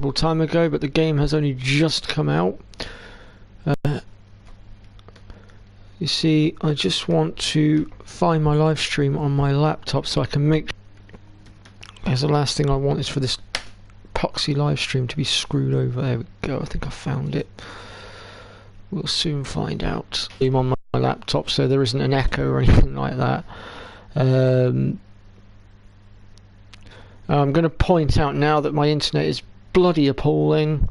considerable time ago, but the game has only just come out. You see, I just want to find my live stream on my laptop so I can make... As the last thing I want is for this epoxy live stream to be screwed over. There we go, I think I found it. We'll soon find out. I'm on my laptop so there isn't an echo or anything like that. I'm going to point out now that my internet is bloody appalling.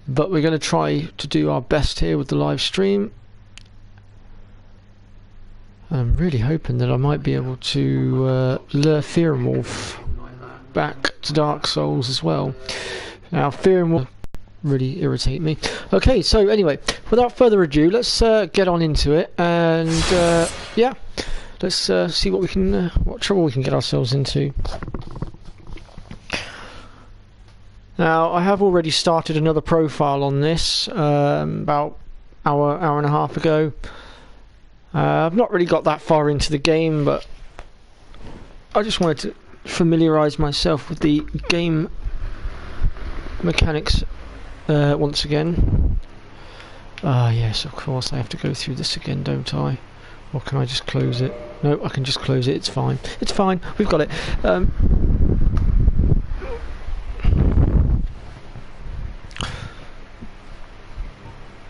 But we're going to try to do our best here with the live stream. I'm really hoping that I might be able to lure Fear and Wolf back to Dark Souls as well. Now, Fear and Wolf really irritate me. Okay, so anyway, without further ado, let's get on into it, and yeah, let's see what we can, what trouble we can get ourselves into. Now, I have already started another profile on this about hour and a half ago. I've not really got that far into the game, but I just wanted to familiarise myself with the game mechanics once again. Yes, of course, I have to go through this again, don't I? Or can I just close it? No, I can just close it, it's fine. It's fine, we've got it.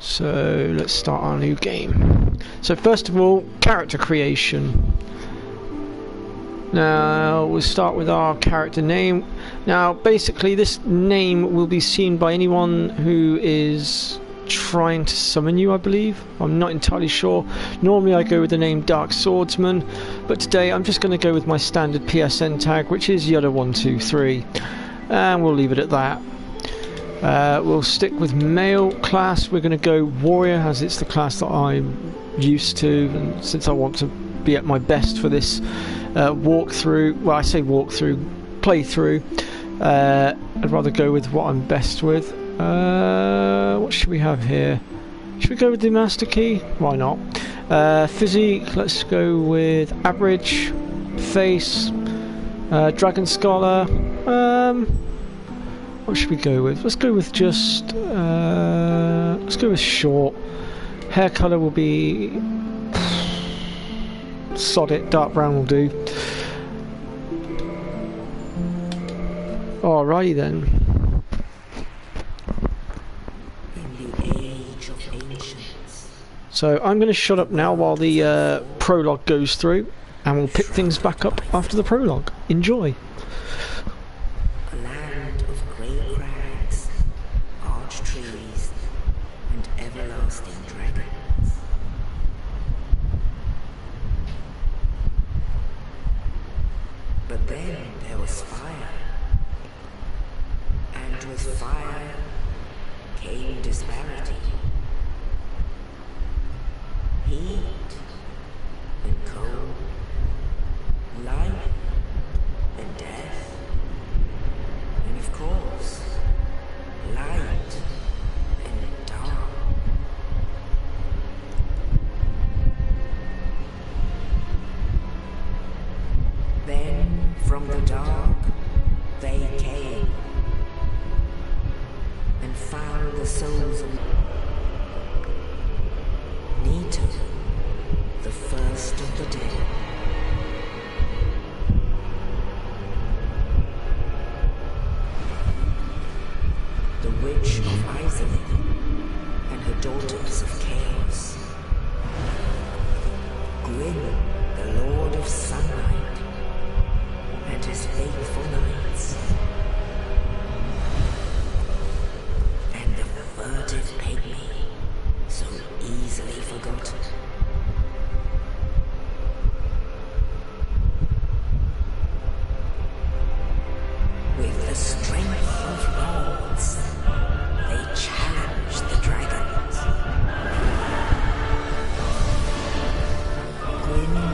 So let's start our new game. So first of all, character creation. Now we'll start with our character name. Now basically this name will be seen by anyone who is trying to summon you, I believe. I'm not entirely sure. Normally I go with the name Dark Swordsman, but today I'm just going to go with my standard PSN tag, which is ydda123, and we'll leave it at that. We'll stick with male class. We're going to go warrior, as it's the class that I'm used to, and since I want to be at my best for this walkthrough, well, I say walkthrough, playthrough, I'd rather go with what I'm best with. What should we have here? Should we go with the master key? Why not? Physique, let's go with average. Face, dragon scholar. What should we go with? Let's go with just let's go with short. Hair colour will be sod it, dark brown will do. Alrighty then. So I'm going to shut up now while the prologue goes through, and we'll pick things back up after the prologue. Enjoy. But then there was fire, and with fire came disparity, heat and cold, life and death, and of course, light and dark. Then from the dark they came and found the souls of Nito, the first of the dead. The witch of Isolith and her daughters of chaos. Gwyn, the lord of sunlight, and his faithful knights, and the furtive pygmy, so easily forgotten. With the strength of lords, they challenged the dragons. Gwyn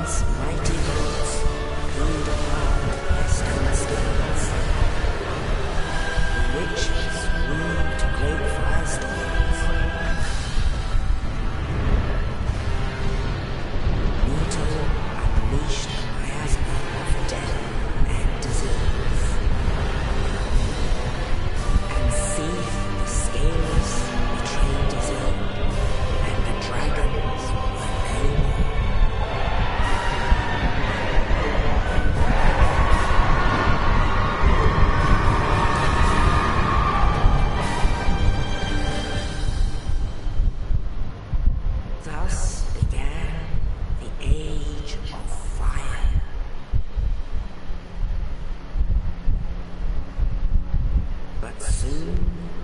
But soon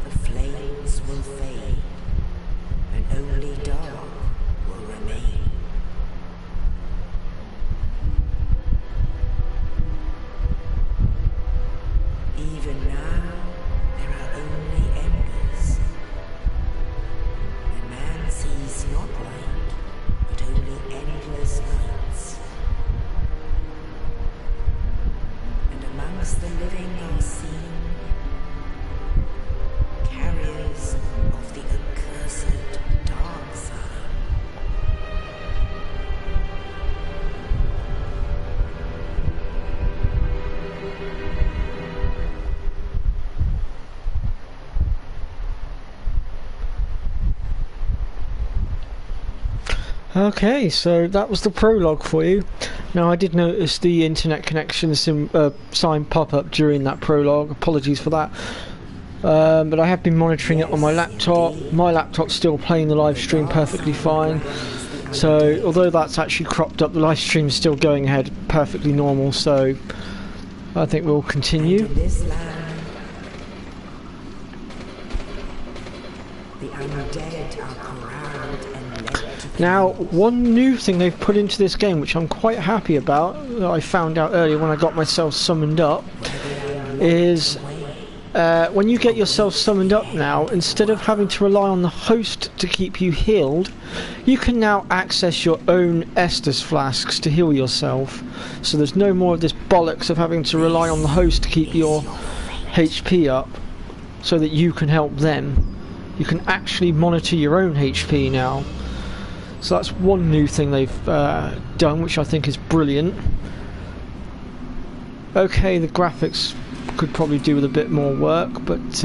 the flames will fade, and only dark will remain. Even now, there are only embers, and man sees not light, but only endless nights. And amongst the living are seen carriers of the accursed dark side. Okay, so that was the prologue for you. Now, I did notice the internet connection sign pop up during that prologue. Apologies for that. But I have been monitoring it on my laptop. My laptop's still playing the live stream perfectly fine. So, although that's actually cropped up, the live stream's still going ahead perfectly normal. So, I think we'll continue. And in this land, the undead are corralled and led to Now, one new thing they've put into this game, which I'm quite happy about, that I found out earlier when I got myself summoned up, is when you get yourself summoned up now, instead of having to rely on the host to keep you healed, you can now access your own Estus flasks to heal yourself. So there's no more of this bollocks of having to rely on the host to keep your HP up so that you can help them. You can actually monitor your own HP now. So that's one new thing they've done, which I think is brilliant. Okay, the graphics could probably do with a bit more work, but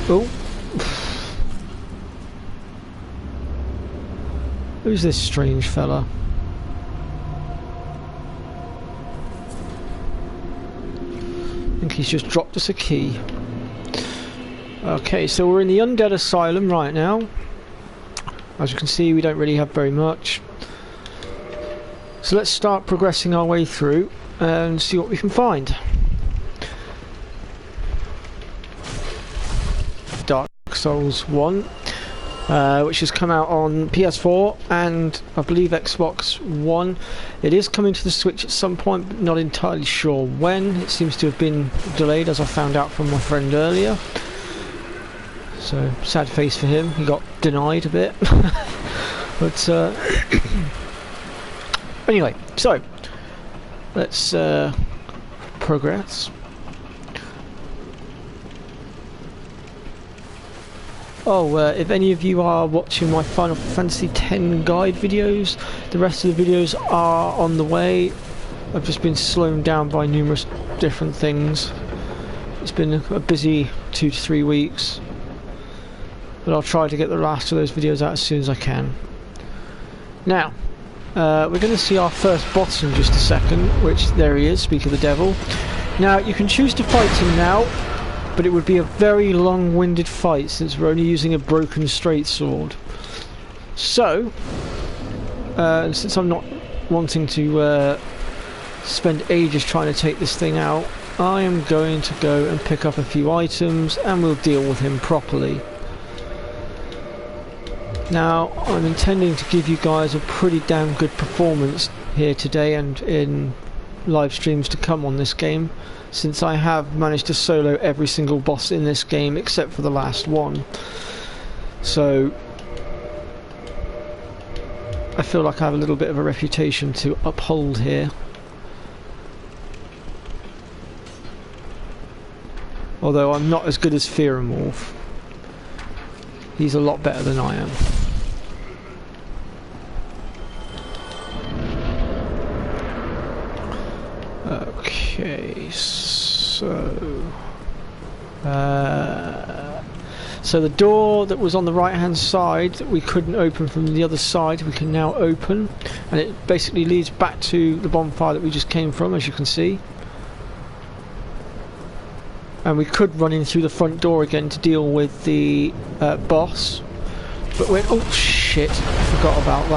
oh, who's this strange fella? I think he's just dropped us a key. Okay, so we're in the Undead Asylum right now. As you can see, we don't really have very much. So let's start progressing our way through and see what we can find. Dark Souls 1, which has come out on PS4 and I believe Xbox One. It is coming to the Switch at some point, but not entirely sure when. It seems to have been delayed, as I found out from my friend earlier. So, sad face for him, he got denied a bit. But, anyway, so, let's progress. Oh, if any of you are watching my Final Fantasy X guide videos, the rest of the videos are on the way. I've just been slowed down by numerous different things. It's been a busy 2 to 3 weeks. But I'll try to get the last of those videos out as soon as I can. Now, we're going to see our first boss in just a second, which, there he is, speak of the devil. Now, you can choose to fight him now, but it would be a very long-winded fight since we're only using a broken straight sword. So, since I'm not wanting to spend ages trying to take this thing out, I am going to go and pick up a few items and we'll deal with him properly. Now, I'm intending to give you guys a pretty damn good performance here today and in live streams to come on this game, since I have managed to solo every single boss in this game except for the last one. So, I feel like I have a little bit of a reputation to uphold here. Although I'm not as good as Fearomorph. He's a lot better than I am. Okay, so the door that was on the right hand side that we couldn't open from the other side, we can now open, and it basically leads back to the bonfire that we just came from, as you can see. And we could run in through the front door again to deal with the boss, but we're, oh shit, I forgot about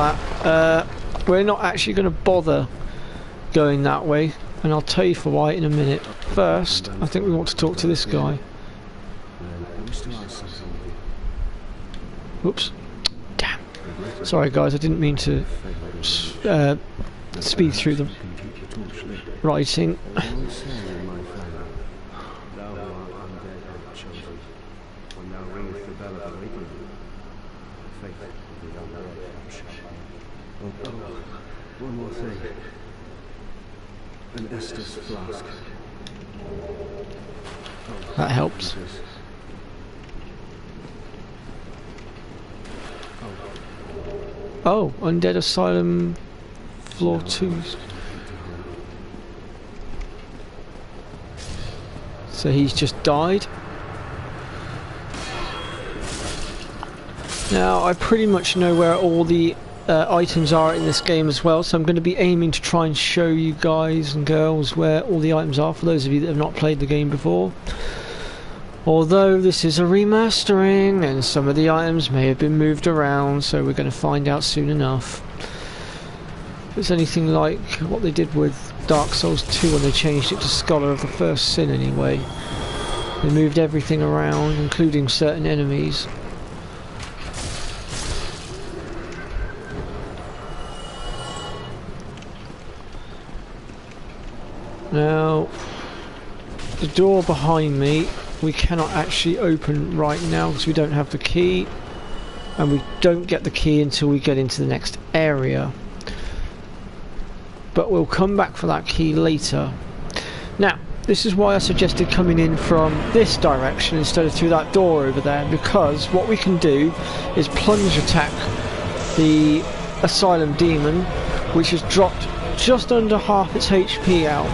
that. We're not actually going to bother going that way. and I'll tell you for why in a minute. First, I think we want to talk to this guy. Whoops. Damn. Sorry guys, I didn't mean to speed through the writing. One more thing. An Estus flask. That helps. Oh, Undead Asylum Floor 2. So he's just died. Now I pretty much know where all the items are in this game as well, so I'm going to be aiming to try and show you guys and girls where all the items are, for those of you that have not played the game before. Although this is a remastering and some of the items may have been moved around, so we're going to find out soon enough. If it's anything like what they did with Dark Souls 2 when they changed it to Scholar of the First Sin anyway. They moved everything around, including certain enemies. Now, the door behind me we cannot actually open right now because we don't have the key, and we don't get the key until we get into the next area. But we'll come back for that key later. Now, this is why I suggested coming in from this direction instead of through that door over there, because what we can do is plunge attack the Asylum Demon, which has dropped just under half its HP out.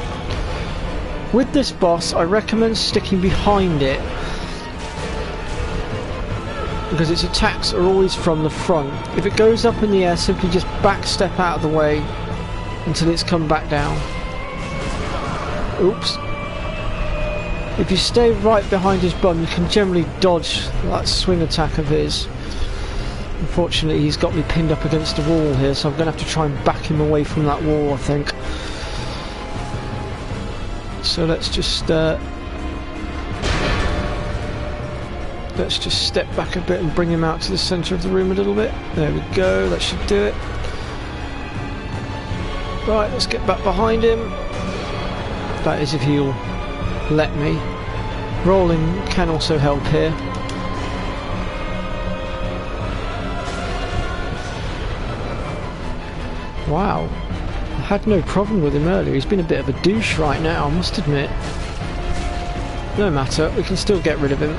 With this boss, I recommend sticking behind it because its attacks are always from the front. If it goes up in the air, simply just back step out of the way until it's come back down. Oops. If you stay right behind his bum, you can generally dodge that swing attack of his. Unfortunately, he's got me pinned up against a wall here, so I'm going to have to try and back him away from that wall, I think. So let's just step back a bit and bring him out to the centre of the room a little bit. There we go, that should do it. Right, let's get back behind him. That is if he'll let me. Rolling can also help here. Wow. I had no problem with him earlier. He's been a bit of a douche right now, I must admit. No matter, we can still get rid of him.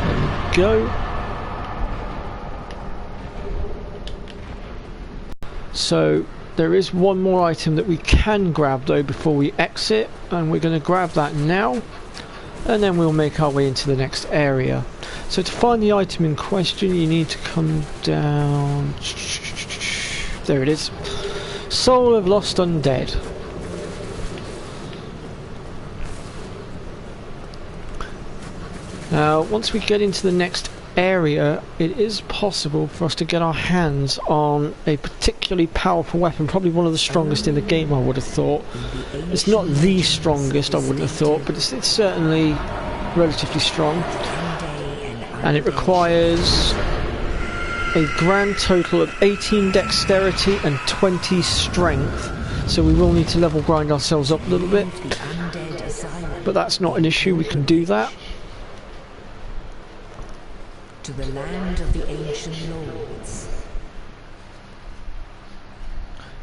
There we go. So there is one more item that we can grab though before we exit, and we're going to grab that now, and then we'll make our way into the next area. So to find the item in question, you need to come down. There it is. Soul of Lost Undead. Now, once we get into the next area, it is possible for us to get our hands on a particularly powerful weapon, probably one of the strongest in the game, I would have thought. It's not the strongest, I wouldn't have thought, but it's certainly relatively strong, and it requires a grand total of 18 dexterity and 20 strength, so we will need to level grind ourselves up a little bit, but that's not an issue, we can do that. To the land of the ancient lords.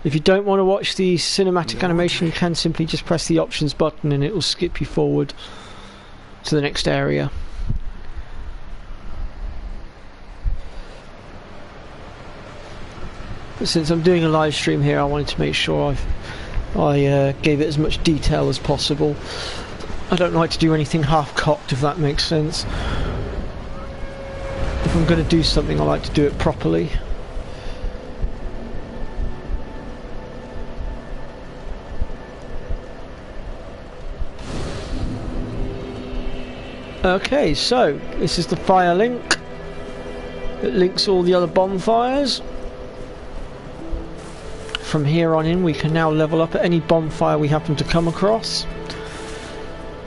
If you don't want to watch the cinematic animation, you can simply just press the options button and it will skip you forward to the next area. But since I'm doing a live stream here, I wanted to make sure I gave it as much detail as possible. I don't like to do anything half-cocked, if that makes sense. If I'm going to do something, I like to do it properly. Okay, so this is the fire link. It links all the other bonfires. From here on in we can now level up at any bonfire we happen to come across.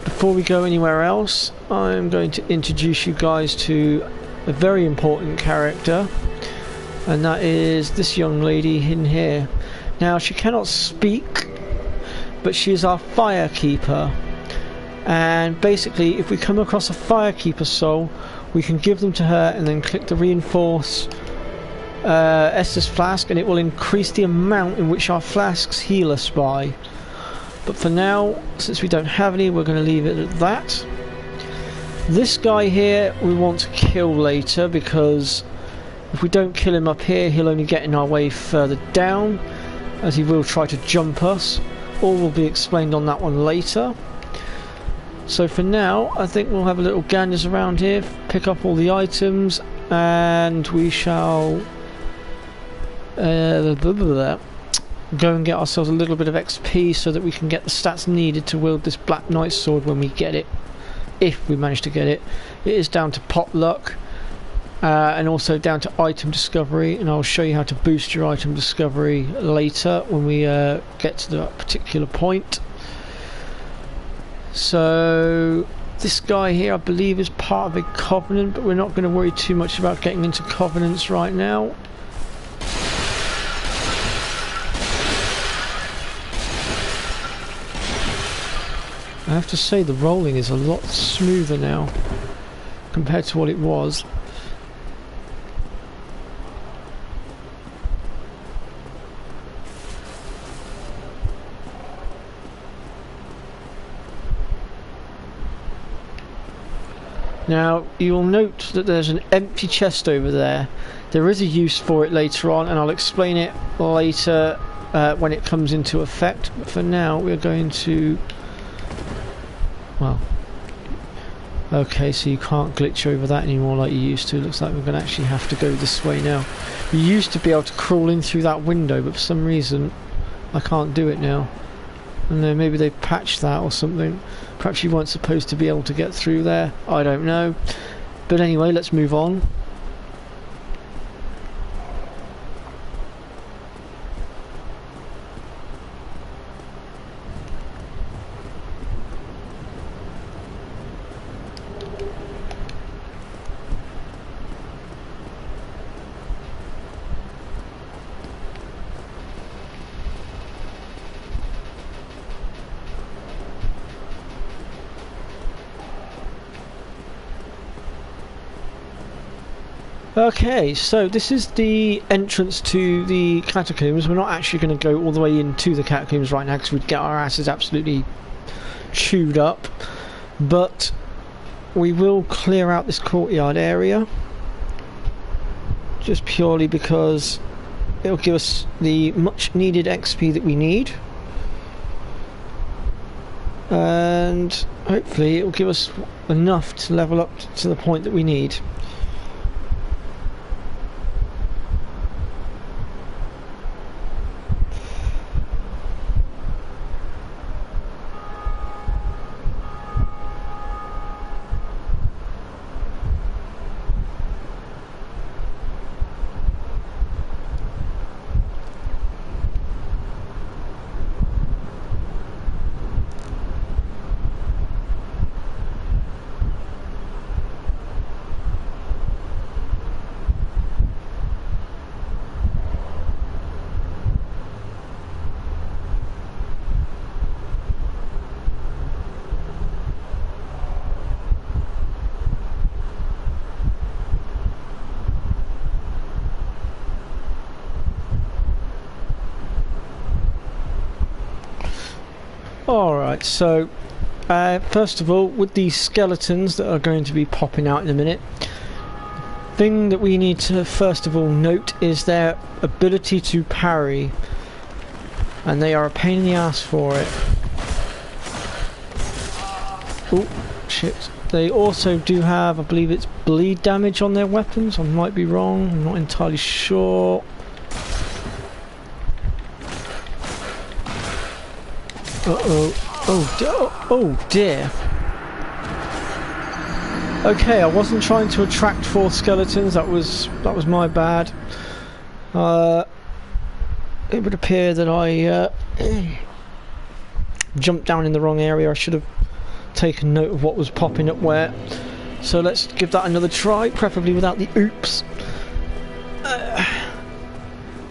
Before we go anywhere else, I'm going to introduce you guys to a very important character, and that is this young lady in here. Now, she cannot speak, but she is our firekeeper, and basically if we come across a firekeeper soul, we can give them to her and then click the reinforce Estus flask, and it will increase the amount in which our flasks heal us by. But for now, since we don't have any, we're going to leave it at that. This guy here we want to kill later, because if we don't kill him up here, he'll only get in our way further down, as he will try to jump us. All will be explained on that one later. So for now, I think we'll have a little ganders around here, pick up all the items, and we shall go and get ourselves a little bit of XP so that we can get the stats needed to wield this Black Knight sword when we get it. If we manage to get it. It is down to pot luck, and also down to item discovery, and I'll show you how to boost your item discovery later when we get to that particular point. So this guy here I believe is part of a covenant, but we're not going to worry too much about getting into covenants right now. I have to say the rolling is a lot smoother now compared to what it was. Now you'll note that there's an empty chest over there. There is a use for it later on, and I'll explain it later when it comes into effect. But for now we're going to... Well, okay, so you can't glitch over that anymore like you used to. Looks like we're going to actually have to go this way now. You used to be able to crawl in through that window, but for some reason I can't do it now. And then maybe they patched that or something. Perhaps you weren't supposed to be able to get through there. I don't know. But anyway, let's move on. Okay, so this is the entrance to the catacombs. We're not actually going to go all the way into the catacombs right now because we'd get our asses absolutely chewed up. But we will clear out this courtyard area, just purely because it'll give us the much needed XP that we need. And hopefully it will give us enough to level up to the point that we need. Alright, so first of all, with these skeletons that are going to be popping out in a minute, thing that we need to first of all note is their ability to parry, and they are a pain in the ass for it. Oh shit. They also do have, I believe it's bleed damage on their weapons. I might be wrong, I'm not entirely sure. Uh-oh. Oh dear. Okay, I wasn't trying to attract 4 skeletons. That was my bad. It would appear that I jumped down in the wrong area. I should have taken note of what was popping up where. So let's give that another try, preferably without the oops.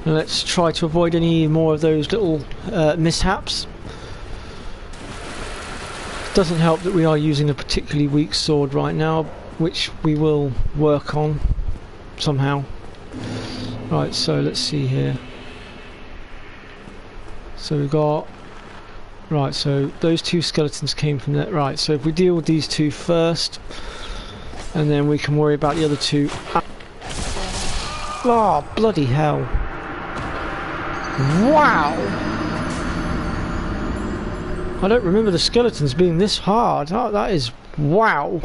Let's try to avoid any more of those little mishaps. It doesn't help that we are using a particularly weak sword right now, which we will work on somehow. Right, so let's see here. So we've got... Right, so those 2 skeletons came from that. Right, so if we deal with these 2 first, and then we can worry about the other 2. Oh, bloody hell. Wow! I don't remember the skeletons being this hard. Oh, that is... Wow!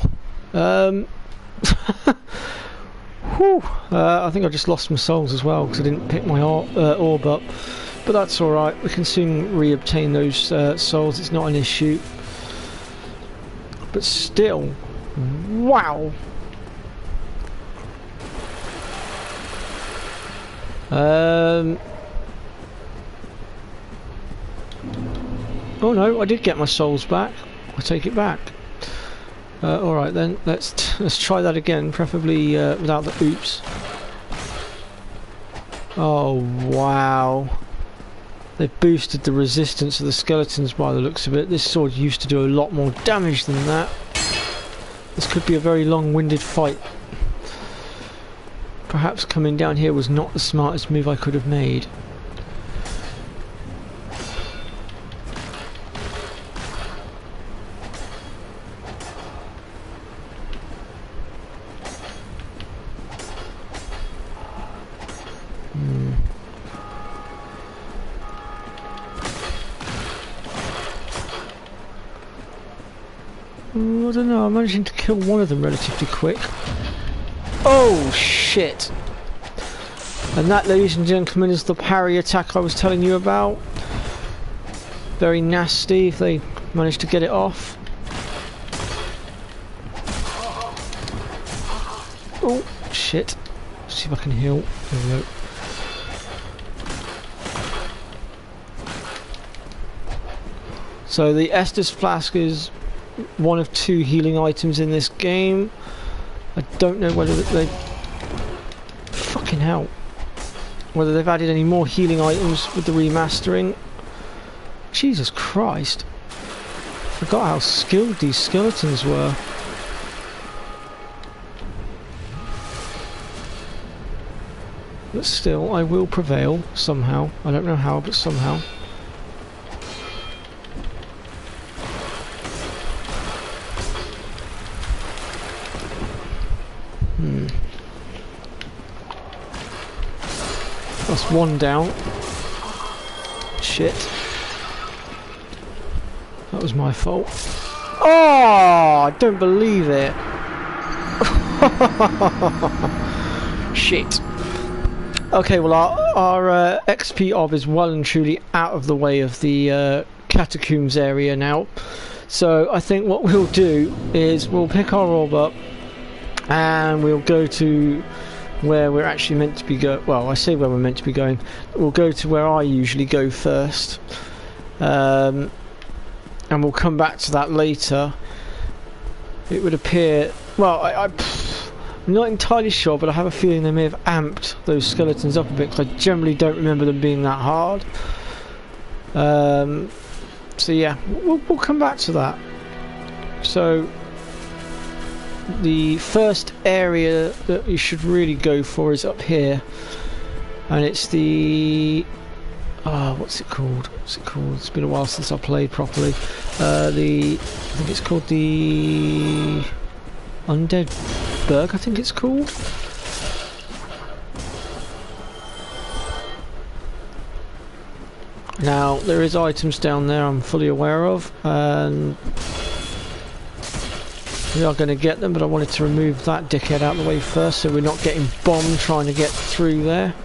Whew. I think I just lost my souls as well, because I didn't pick my orb up. But that's alright, we can soon re-obtain those souls, it's not an issue. But still, wow! Oh no, I did get my souls back. I take it back. Alright then, let's try that again, preferably without the oops. Oh wow. They've boosted the resistance of the skeletons by the looks of it. This sword used to do a lot more damage than that. This could be a very long-winded fight. Perhaps coming down here was not the smartest move I could have made. I don't know, I'm managing to kill one of them relatively quick. Oh shit! And that, ladies and gentlemen, is the parry attack I was telling you about. Very nasty if they manage to get it off. Oh shit. Let's see if I can heal. There we go. So the Estus Flask is one of 2 healing items in this game. I don't know whether they... Fucking hell. Whether they've added any more healing items with the remastering. Jesus Christ. Forgot how skilled these skeletons were. But still, I will prevail somehow. I don't know how, but somehow. That's 1 down. Shit. That was my fault. Oh, I don't believe it. Shit. Okay, well our XP orb is well and truly out of the way of the catacombs area now. So I think what we'll do is we'll pick our orb up and we'll go to where we're actually meant to be going. Well, I say where we're meant to be going. We'll go to where I usually go first, and we'll come back to that later. It would appear, well, I'm not entirely sure, but I have a feeling they may have amped those skeletons up a bit, because I generally don't remember them being that hard. So yeah, we'll come back to that. So the first area that you should really go for is up here, and it's the what's it called? It's been a while since I played properly. I think it's called the Undead Berg, I think it's called. Now there is items down there I'm fully aware of, and we are going to get them, but I wanted to remove that dickhead out of the way first so we're not getting bombed trying to get through there.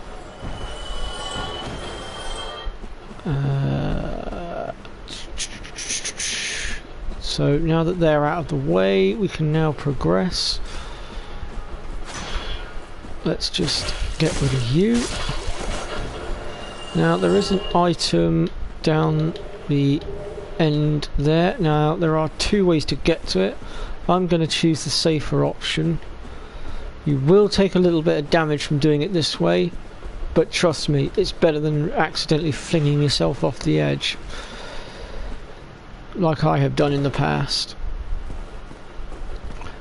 So now that they're out of the way, we can now progress. Let's just get rid of you. Now there is an item down the end there. Now there are two ways to get to it. I'm going to choose the safer option. You will take a little bit of damage from doing it this way, but trust me, it's better than accidentally flinging yourself off the edge, like I have done in the past.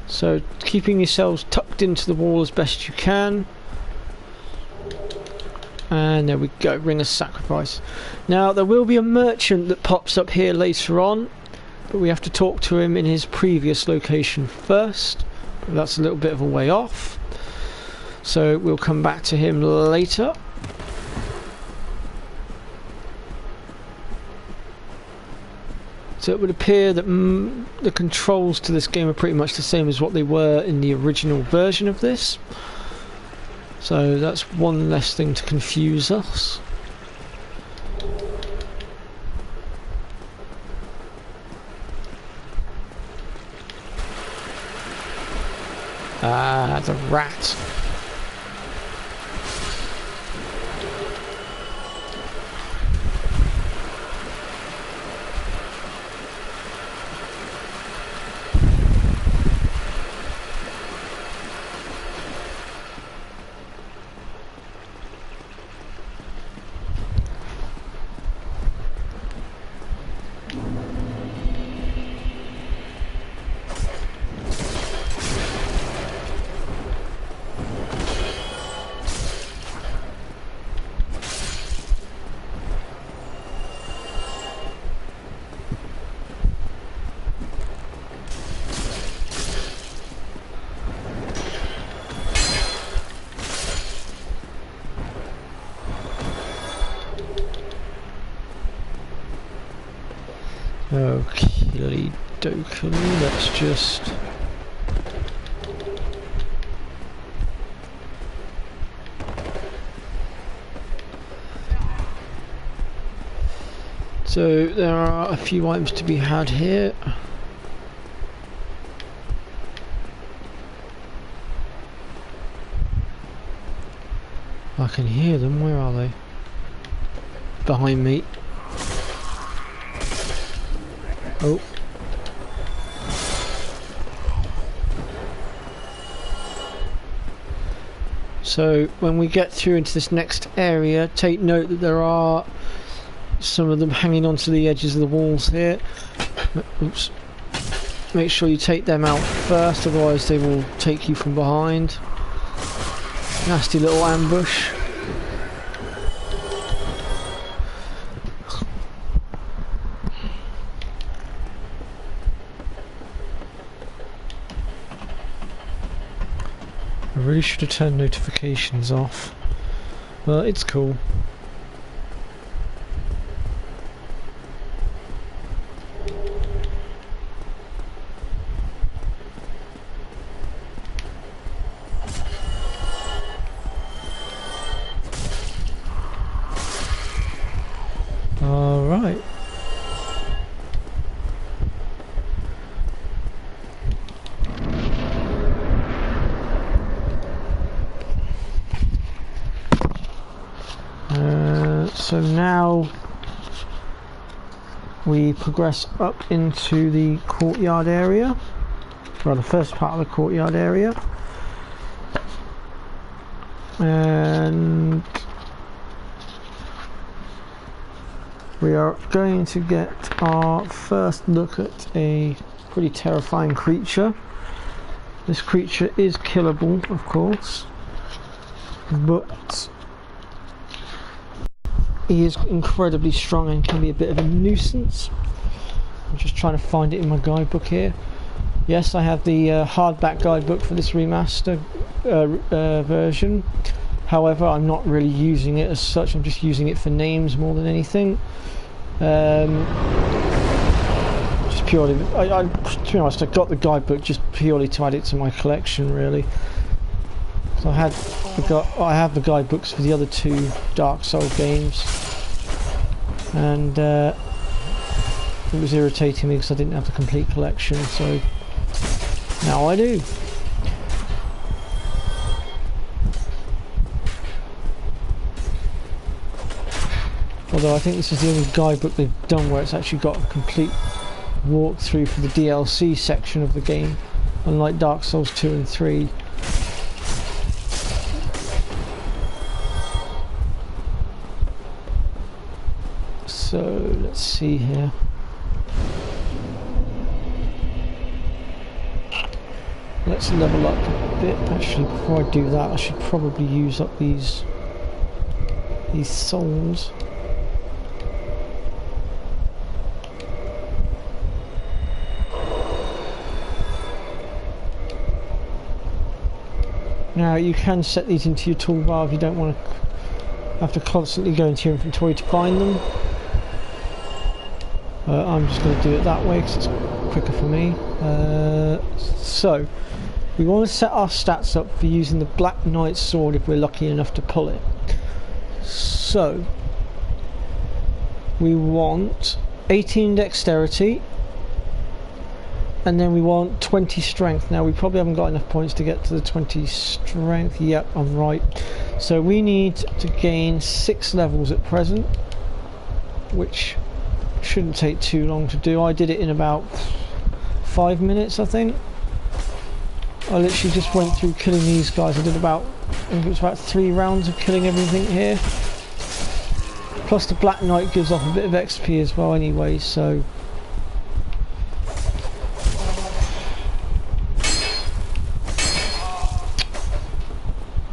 So keeping yourselves tucked into the wall as best you can. And there we go, ring of sacrifice. Now there will be a merchant that pops up here later on, but we have to talk to him in his previous location first. That's a little bit of a way off, so we'll come back to him later. So it would appear that the controls to this game are pretty much the same as what they were in the original version of this. So that's one less thing to confuse us. Ah, the rat. Okie dokie, let's just... So there are a few items to be had here. I can hear them, where are they? Behind me. Oh. So when we get through into this next area, take note that there are some of them hanging onto the edges of the walls here. Oops. Make sure you take them out first, otherwise they will take you from behind. Nasty little ambush. I really should have turned notifications off, but it's cool. All right. So now we progress up into the courtyard area, well, the first part of the courtyard area, and we are going to get our first look at a pretty terrifying creature. This creature is killable, of course, but he is incredibly strong and can be a bit of a nuisance. I'm just trying to find it in my guidebook here. Yes, I have the hardback guidebook for this remaster version. However, I'm not really using it as such. I'm just using it for names more than anything. Just purely, to be honest, I got the guidebook just purely to add it to my collection, really. So I have the guidebooks for the other two Dark Souls games, and It was irritating me because I didn't have the complete collection, so now I do. Although I think this is the only guidebook they've done where it's actually got a complete walkthrough for the DLC section of the game, unlike Dark Souls 2 and 3. So let's see here. Let's level up a bit. Actually, before I do that, I should probably use up these souls. Now you can set these into your toolbar if you don't want to have to constantly go into your inventory to find them. I'm just going to do it that way because it's quicker for me. So we want to set our stats up for using the Black Knight sword if we're lucky enough to pull it. So we want 18 dexterity, and then we want 20 strength. Now we probably haven't got enough points to get to the 20 strength. Yep, I'm right. So we need to gain 6 levels at present, which shouldn't take too long to do. I did it in about 5 minutes, I think. I literally just went through killing these guys. I did about, I think it was about 3 rounds of killing everything here. Plus the Black Knight gives off a bit of XP as well anyway, so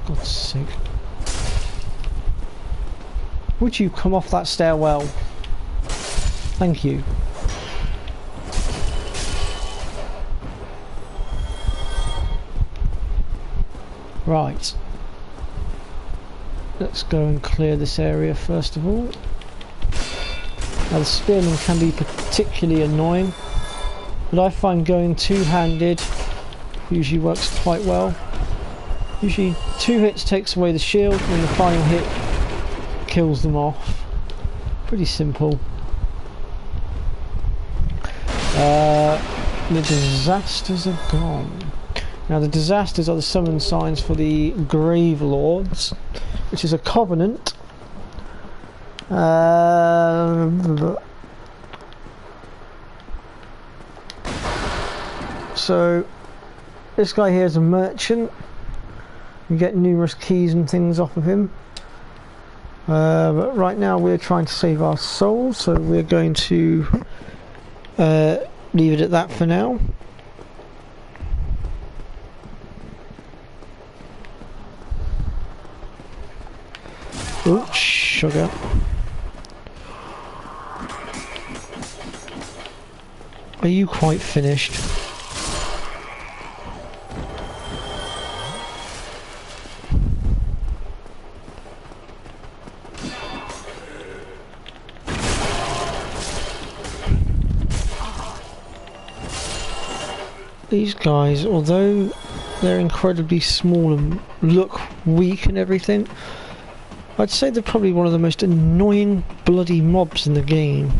God's sake. Would you come off that stairwell? Thank you. Right. Let's go and clear this area first of all. Now the spearmen can be particularly annoying, but I find going two-handed usually works quite well. Usually 2 hits takes away the shield and the final hit kills them off. Pretty simple. The disasters are gone. Now the disasters are the summon signs for the Grave Lords, which is a covenant. So this guy here is a merchant. You get numerous keys and things off of him. But right now we're trying to save our souls, so we're going to leave it at that for now. Oh, sugar. Are you quite finished? These guys, although they're incredibly small and look weak and everything, I'd say they're probably one of the most annoying bloody mobs in the game.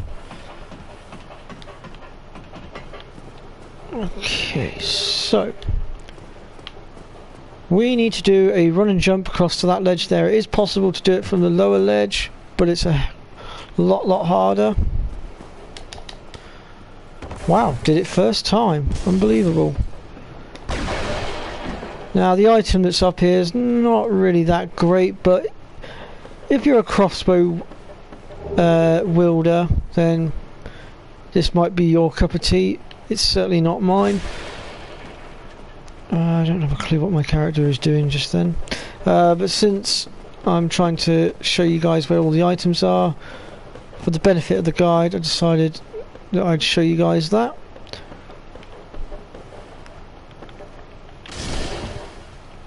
Okay, so we need to do a run and jump across to that ledge there. It is possible to do it from the lower ledge, but it's a lot harder. Wow, did it first time. Unbelievable. Now the item that's up here is not really that great, but if you're a crossbow wielder, then this might be your cup of tea. It's certainly not mine. I don't have a clue what my character is doing just then. But since I'm trying to show you guys where all the items are, for the benefit of the guide, I decided that I'd show you guys that.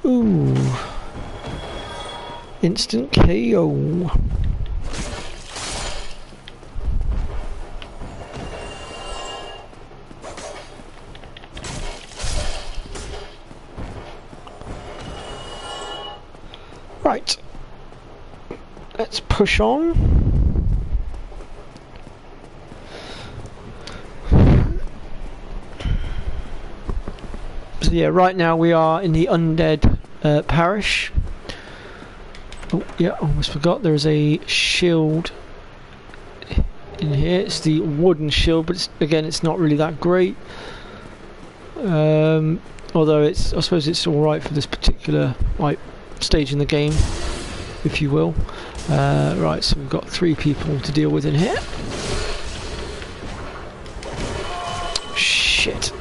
Ooh. Instant KO. Right. Let's push on. So yeah, right now we are in the undead parish. Oh yeah, almost forgot. There is a shield in here. It's the wooden shield, but it's not really that great. Although I suppose it's all right for this particular stage in the game, if you will. Right, so we've got 3 people to deal with in here. Shit.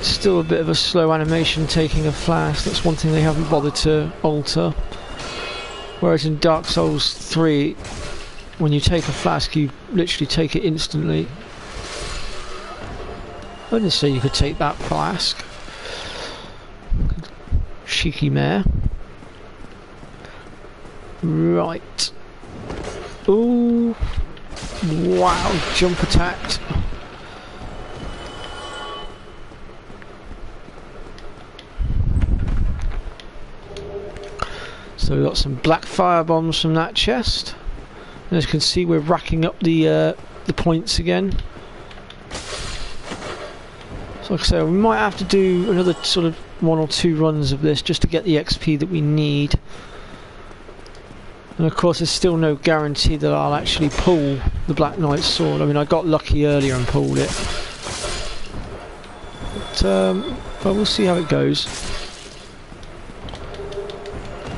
Still a bit of a slow animation taking a flask. That's one thing they haven't bothered to alter. Whereas in Dark Souls 3, when you take a flask, you literally take it instantly. I didn't say you could take that flask. Cheeky mare. Right. Ooh. Wow, jump attacked. So we've got some black fire bombs from that chest. And as you can see, we're racking up the points again. So like I say, we might have to do another sort of 1 or 2 runs of this just to get the XP that we need. And of course, there's still no guarantee that I'll actually pull the Black Knight's sword. I mean, I got lucky earlier and pulled it. But we'll see how it goes.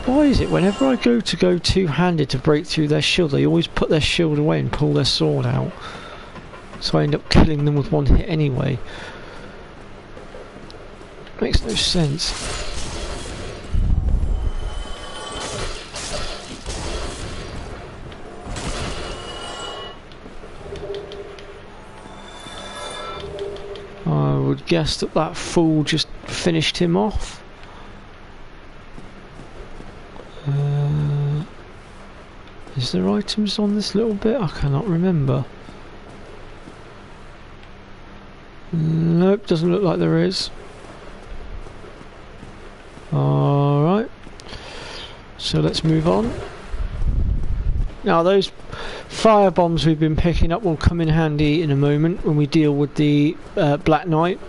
Why is it whenever I go two-handed to break through their shield, they always put their shield away and pull their sword out? So I end up killing them with 1 hit anyway. Makes no sense. I would guess that fool just finished him off. Is there items on this little bit? I cannot remember. Nope, doesn't look like there is. Alright. So let's move on. Now those fire bombs we've been picking up will come in handy in a moment when we deal with the Black Knight.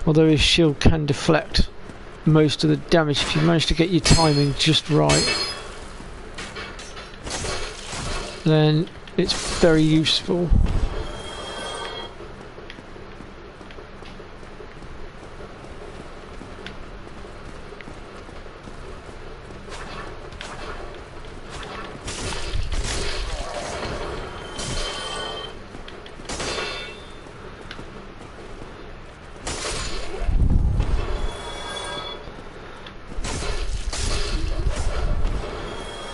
Although his shield can deflect most of the damage if you manage to get your timing just right. Then it's very useful.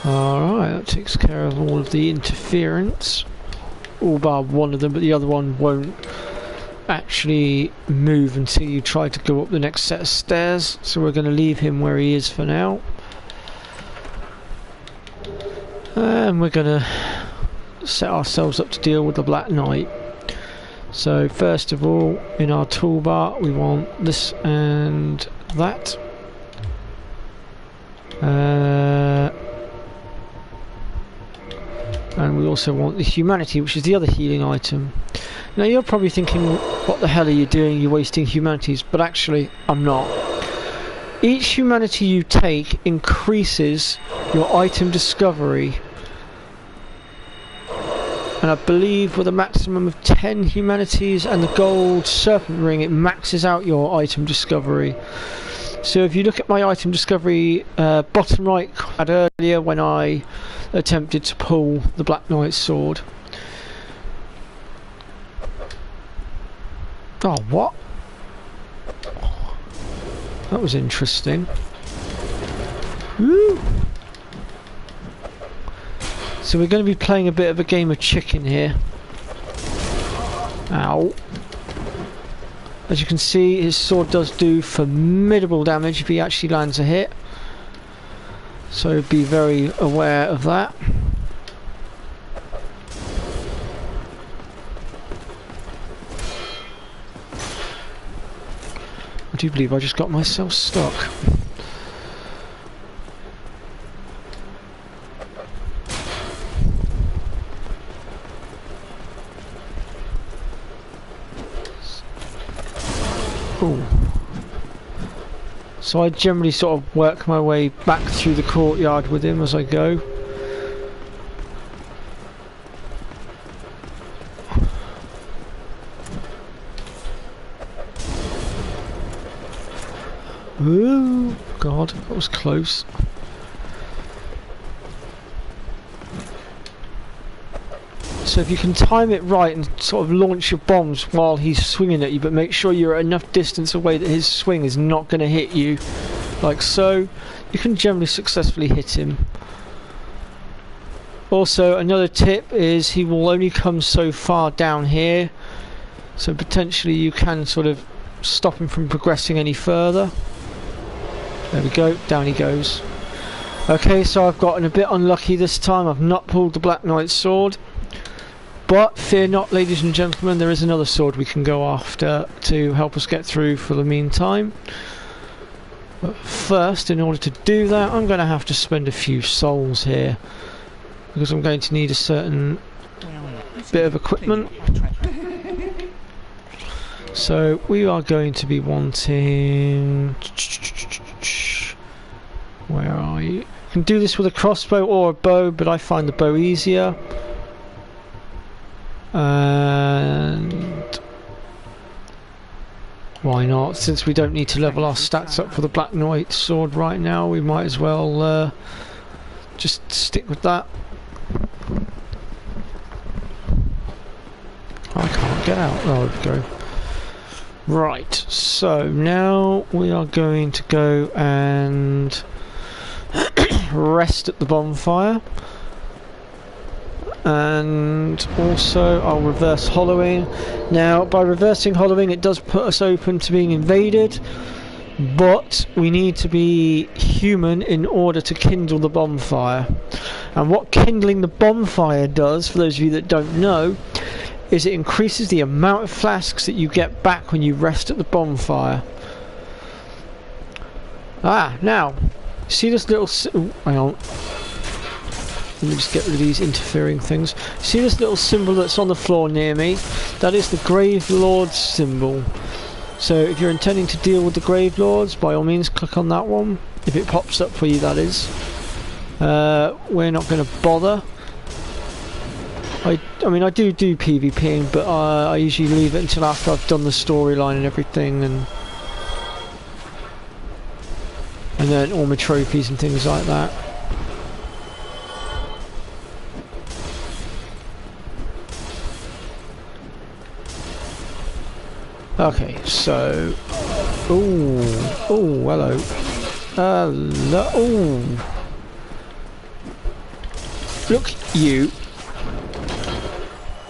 Alright, that takes care of all of the interference. All bar one of them, but the other one won't actually move until you try to go up the next set of stairs. So we're going to leave him where he is for now. And we're going to set ourselves up to deal with the Black Knight. So first of all, in our toolbar we want this and that. And we also want the humanity, which is the other healing item. Now you're probably thinking, what the hell are you doing? You're wasting humanities. But actually, I'm not. Each humanity you take increases your item discovery. And I believe with a maximum of 10 humanities and the gold serpent ring, it maxes out your item discovery. So if you look at my item discovery bottom right I had earlier when I attempted to pull the Black Knight's sword. Oh, what? That was interesting. Woo! So we're going to be playing a bit of a game of chicken here. Ow. As you can see, his sword does do formidable damage if he actually lands a hit. So be very aware of that. I do believe I just got myself stuck. So I generally sort of work my way back through the courtyard with him as I go. Ooh, God, that was close. So if you can time it right and sort of launch your bombs while he's swinging at you, but make sure you're at enough distance away that his swing is not going to hit you, like so, you can generally successfully hit him. Also, another tip is he will only come so far down here, so potentially you can sort of stop him from progressing any further. There we go, down he goes. Okay, so I've gotten a bit unlucky this time. I've not pulled the Black Knight's sword. But fear not, ladies and gentlemen, there is another sword we can go after to help us get through for the meantime. But first, in order to do that, I'm going to have to spend a few souls here, because I'm going to need a certain bit of equipment. So we are going to be wanting... Where are you? You can do this with a crossbow or a bow, but I find the bow easier. And why not? Since we don't need to level our stats up for the Black Knight sword right now, we might as well just stick with that. I can't get out. Oh, there we go. Right, so now we are going to go and rest at the bonfire. And also I'll reverse hollowing. Now by reversing hollowing it does put us open to being invaded, but we need to be human in order to kindle the bonfire. And what kindling the bonfire does, for those of you that don't know, is it increases the amount of flasks that you get back when you rest at the bonfire. Now see this little hang on. Let me just get rid of these interfering things. See this little symbol that's on the floor near me? That is the Grave Lord's symbol. So if you're intending to deal with the Grave Lords, by all means click on that one. If it pops up for you, that is. We're not going to bother. I mean, I do PvPing, but I usually leave it until after I've done the storyline and everything, and then all my trophies and things like that. Okay, so... Ooh, hello. Hello. Ooh. Look, you.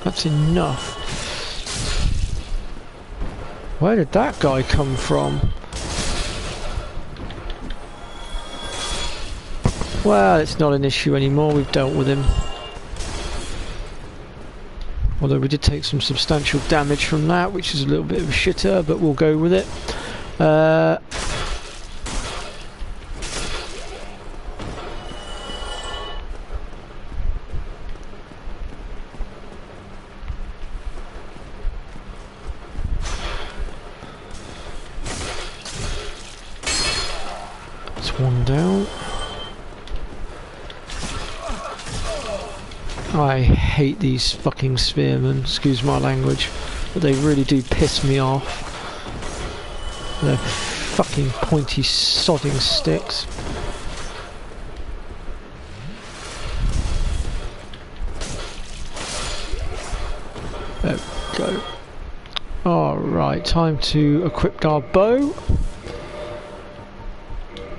That's enough. Where did that guy come from? Well, it's not an issue anymore, we've dealt with him. Although we did take some substantial damage from that, which is a little bit of a shitter, but we'll go with it. That's one down. I hate these fucking spearmen, excuse my language, but they really do piss me off. They're fucking pointy sodding sticks. There we go. Alright, time to equip our bow,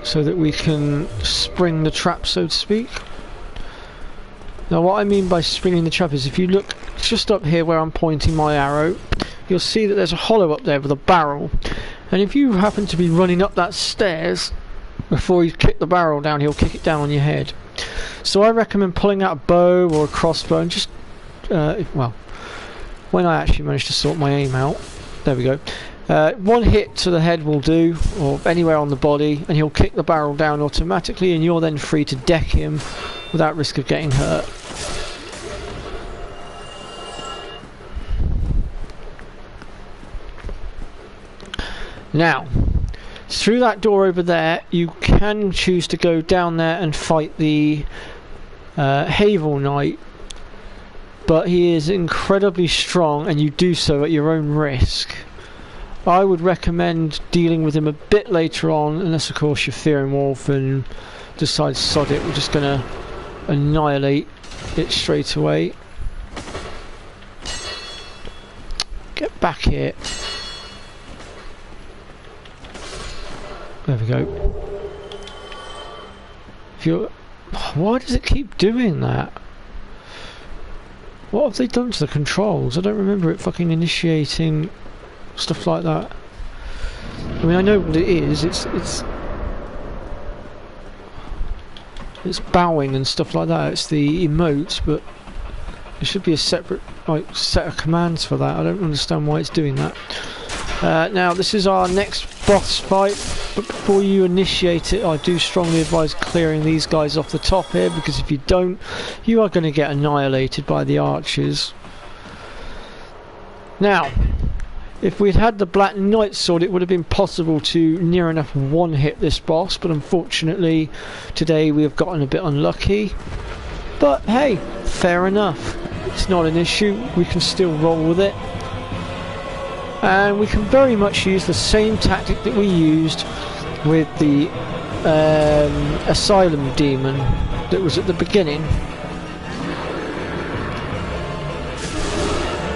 so that we can spring the trap, so to speak. Now what I mean by springing the trap is if you look just up here where I'm pointing my arrow, you'll see that there's a hollow up there with a barrel, and if you happen to be running up that stairs before you kick the barrel down, he'll kick it down on your head. So I recommend pulling out a bow or a crossbow and just well, when I actually manage to sort my aim out, there we go, one hit to the head will do, or anywhere on the body, and he'll kick the barrel down automatically, and you're then free to deck him without risk of getting hurt. Now, through that door over there, you can choose to go down there and fight the Havel Knight, but he is incredibly strong and you do so at your own risk. I would recommend dealing with him a bit later on, unless of course you're fearing Wolf and decide sod it, we're just gonna annihilate it straight away. Get back here. There we go. If you're... Why does it keep doing that? What have they done to the controls? I don't remember it fucking initiating stuff like that. I mean, I know what it is. It's bowing and stuff like that. It's the emotes, but there should be a separate like set of commands for that. I don't understand why it's doing that. Now this is our next boss fight, but before you initiate it, I do strongly advise clearing these guys off the top here, because if you don't, you are going to get annihilated by the archers. Now, if we'd had the Black Knight sword, it would have been possible to near enough one-hit this boss, but unfortunately today we have gotten a bit unlucky. But hey, fair enough. It's not an issue, we can still roll with it. And we can very much use the same tactic that we used with the Asylum Demon that was at the beginning,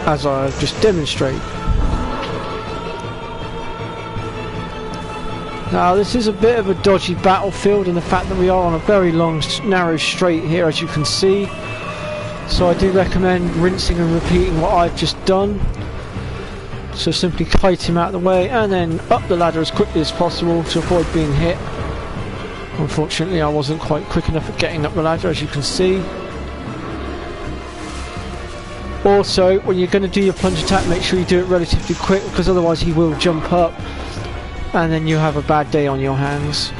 as I've just demonstrated. Now this is a bit of a dodgy battlefield in the fact that we are on a very long narrow straight here, as you can see, so I do recommend rinsing and repeating what I've just done. So simply kite him out of the way and then up the ladder as quickly as possible to avoid being hit. Unfortunately I wasn't quite quick enough at getting up the ladder, as you can see. Also, when you're going to do your plunge attack, make sure you do it relatively quick, because otherwise he will jump up and then you have a bad day on your hands.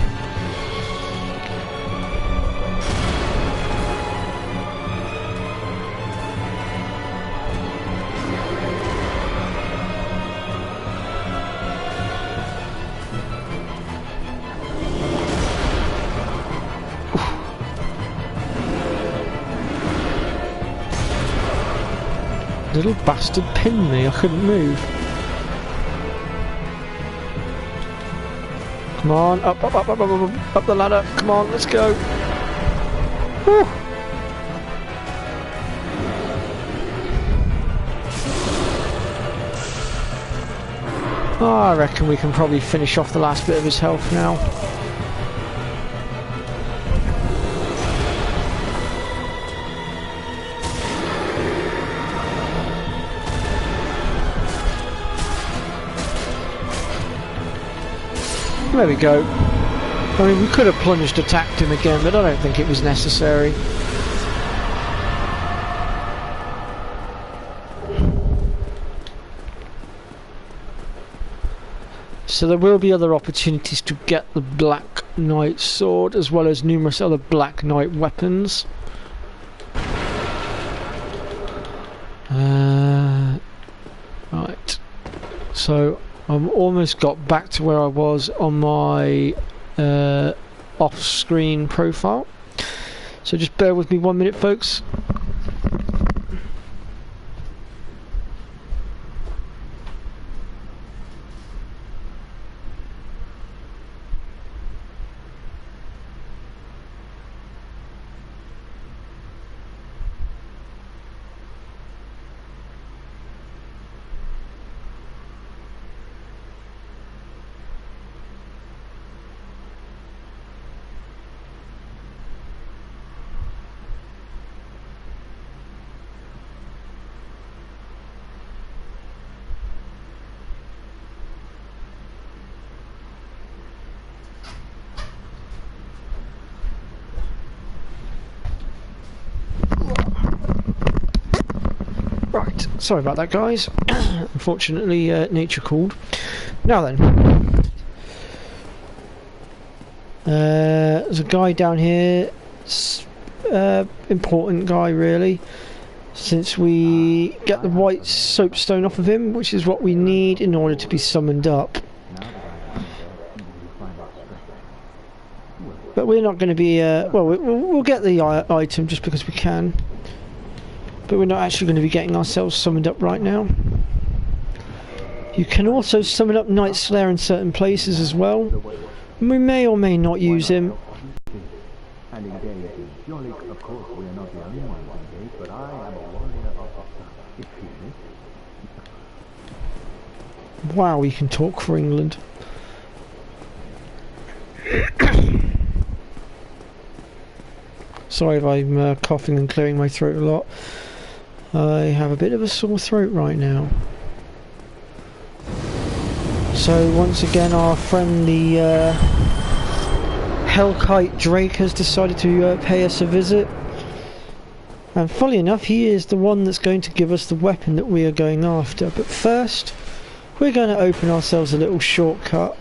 Little bastard pinned me, I couldn't move. Come on, up the ladder, come on, let's go. Whew. Oh, I reckon we can probably finish off the last bit of his health now. There we go. I mean, we could have plunged attacked him again, but I don't think it was necessary. So there will be other opportunities to get the Black Knight sword, as well as numerous other Black Knight weapons. Right. So I've almost got back to where I was on my off-screen profile. So just bear with me 1 minute, folks. Right, sorry about that, guys. Unfortunately, nature called. Now then, there's a guy down here. Important guy, really, since we get the white soapstone off of him, which is what we need in order to be summoned up. we're not going to be, well, we'll get the item just because we can. But we're not actually going to be getting ourselves summoned up right now. You can also summon up Night Slayer in certain places as well. We may or may not use him. And engage. Surely, of course, we are not the only ones engaged, but I am a warrior of... Excuse me. Wow, he can talk for England. Sorry if I'm coughing and clearing my throat a lot. I have a bit of a sore throat right now. So once again our friend the Hellkite Drake has decided to pay us a visit. And funnily enough, he is the one that's going to give us the weapon that we are going after. But first, we're going to open ourselves a little shortcut.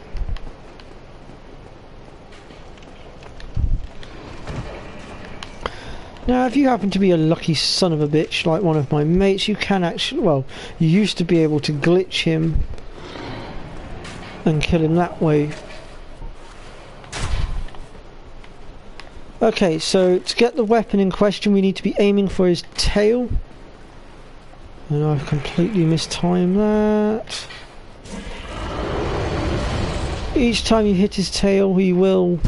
Now, if you happen to be a lucky son of a bitch like one of my mates, you can actually, well, you used to be able to glitch him and kill him that way. Okay, so to get the weapon in question, we need to be aiming for his tail. And I've completely mistimed that. Each time you hit his tail, he will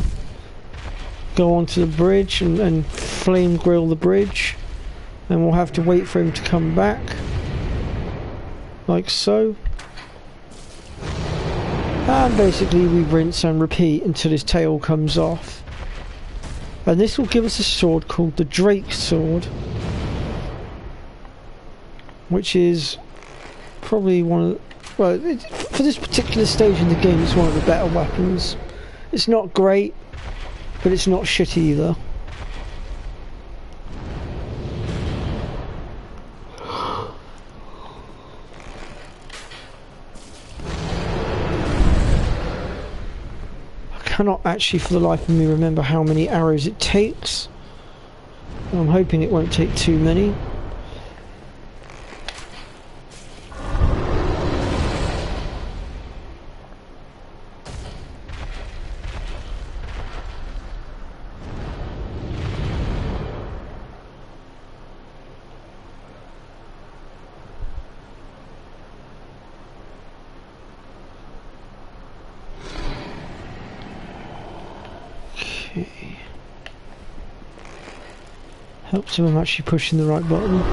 go onto the bridge and flame grill the bridge. And we'll have to wait for him to come back. Like so. And basically we rinse and repeat until his tail comes off. And this will give us a sword called the Drake Sword, which is probably one of the, well, for this particular stage in the game, it's one of the better weapons. It's not great, but it's not shit either. I cannot actually for the life of me remember how many arrows it takes. I'm hoping it won't take too many. Helps if I'm actually pushing the right button.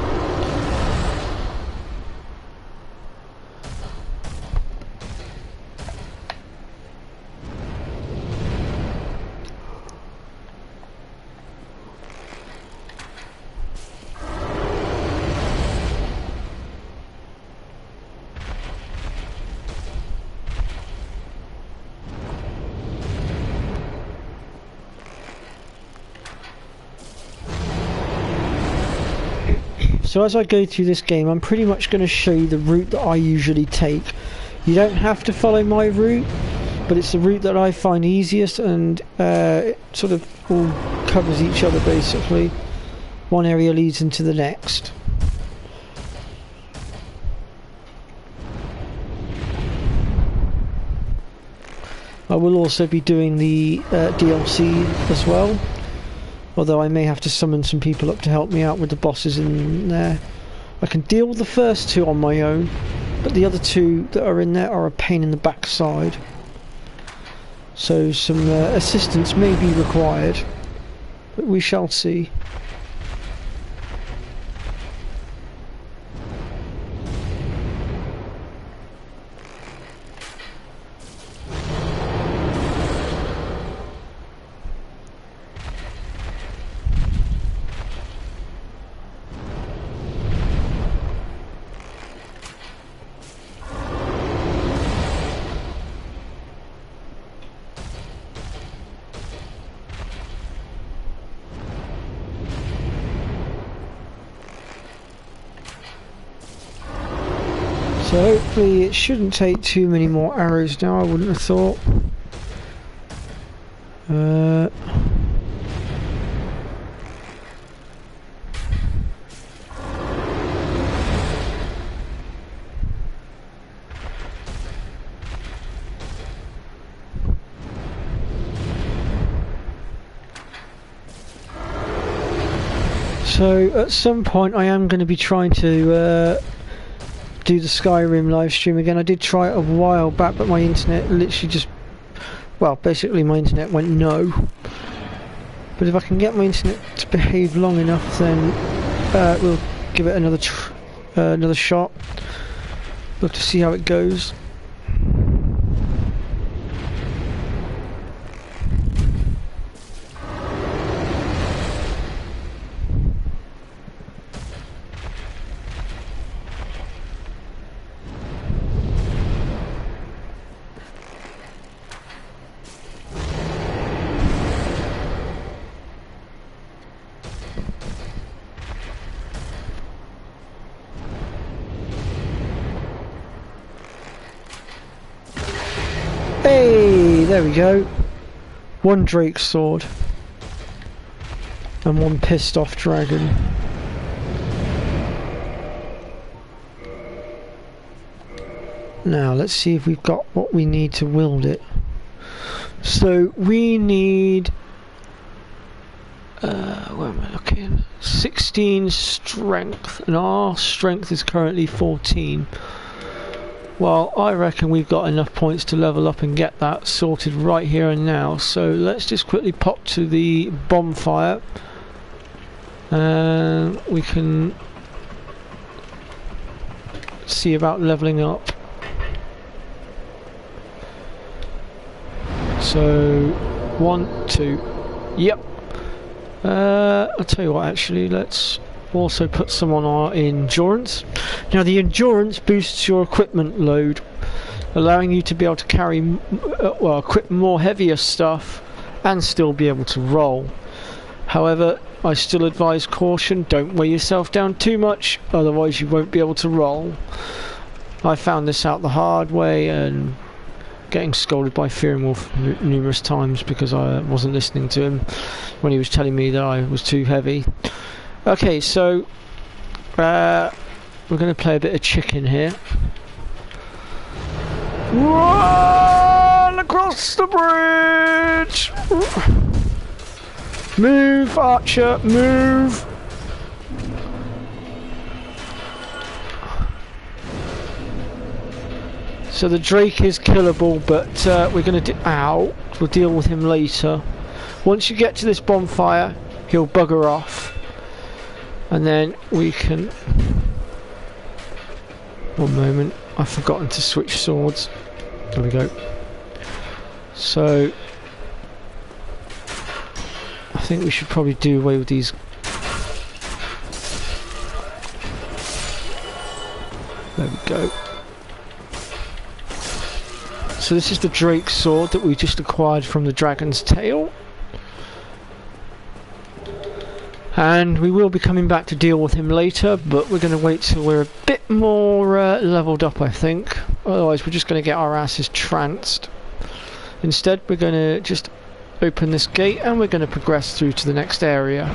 So as I go through this game, I'm pretty much going to show you the route that I usually take. You don't have to follow my route, but it's the route that I find easiest, and it sort of all covers each other basically. One area leads into the next. I will also be doing the DLC as well. Although I may have to summon some people up to help me out with the bosses in there. I can deal with the first two on my own, but the other two that are in there are a pain in the backside. So some assistance may be required, but we shall see. So hopefully it shouldn't take too many more arrows now, I wouldn't have thought. So at some point I am going to be trying to do the Skyrim live stream again. I did try it a while back, but my internet literally just, well, basically my internet went no. But if I can get my internet to behave long enough, then we'll give it another shot. Look to see how it goes. Hey, there we go. One Drake's sword and one pissed off dragon. Now let's see if we've got what we need to wield it. So we need where am I looking? 16 strength, and our strength is currently 14. Well, I reckon we've got enough points to level up and get that sorted right here and now. So let's just quickly pop to the bonfire. And we can see about leveling up. So, 1, 2. Yep. I'll tell you what, actually, let's also put some on our endurance. Now the endurance boosts your equipment load, allowing you to be able to carry equip more heavier stuff and still be able to roll. However, I still advise caution, don't weigh yourself down too much, otherwise you won't be able to roll. I found this out the hard way and getting scolded by Fearing Wolf numerous times because I wasn't listening to him when he was telling me that I was too heavy. Okay, so we're going to play a bit of chicken here. Run across the bridge! Move, Archer, move! So the Drake is killable, but we're going to we'll deal with him later. Once you get to this bonfire, he'll bugger off. And then we can... One moment, I've forgotten to switch swords. There we go. So... I think we should probably do away with these. There we go. So this is the Drake's sword that we just acquired from the dragon's tail. And we will be coming back to deal with him later, but we're going to wait till we're a bit more leveled up, I think. Otherwise we're just going to get our asses tranced. Instead we're going to just open this gate and we're going to progress through to the next area.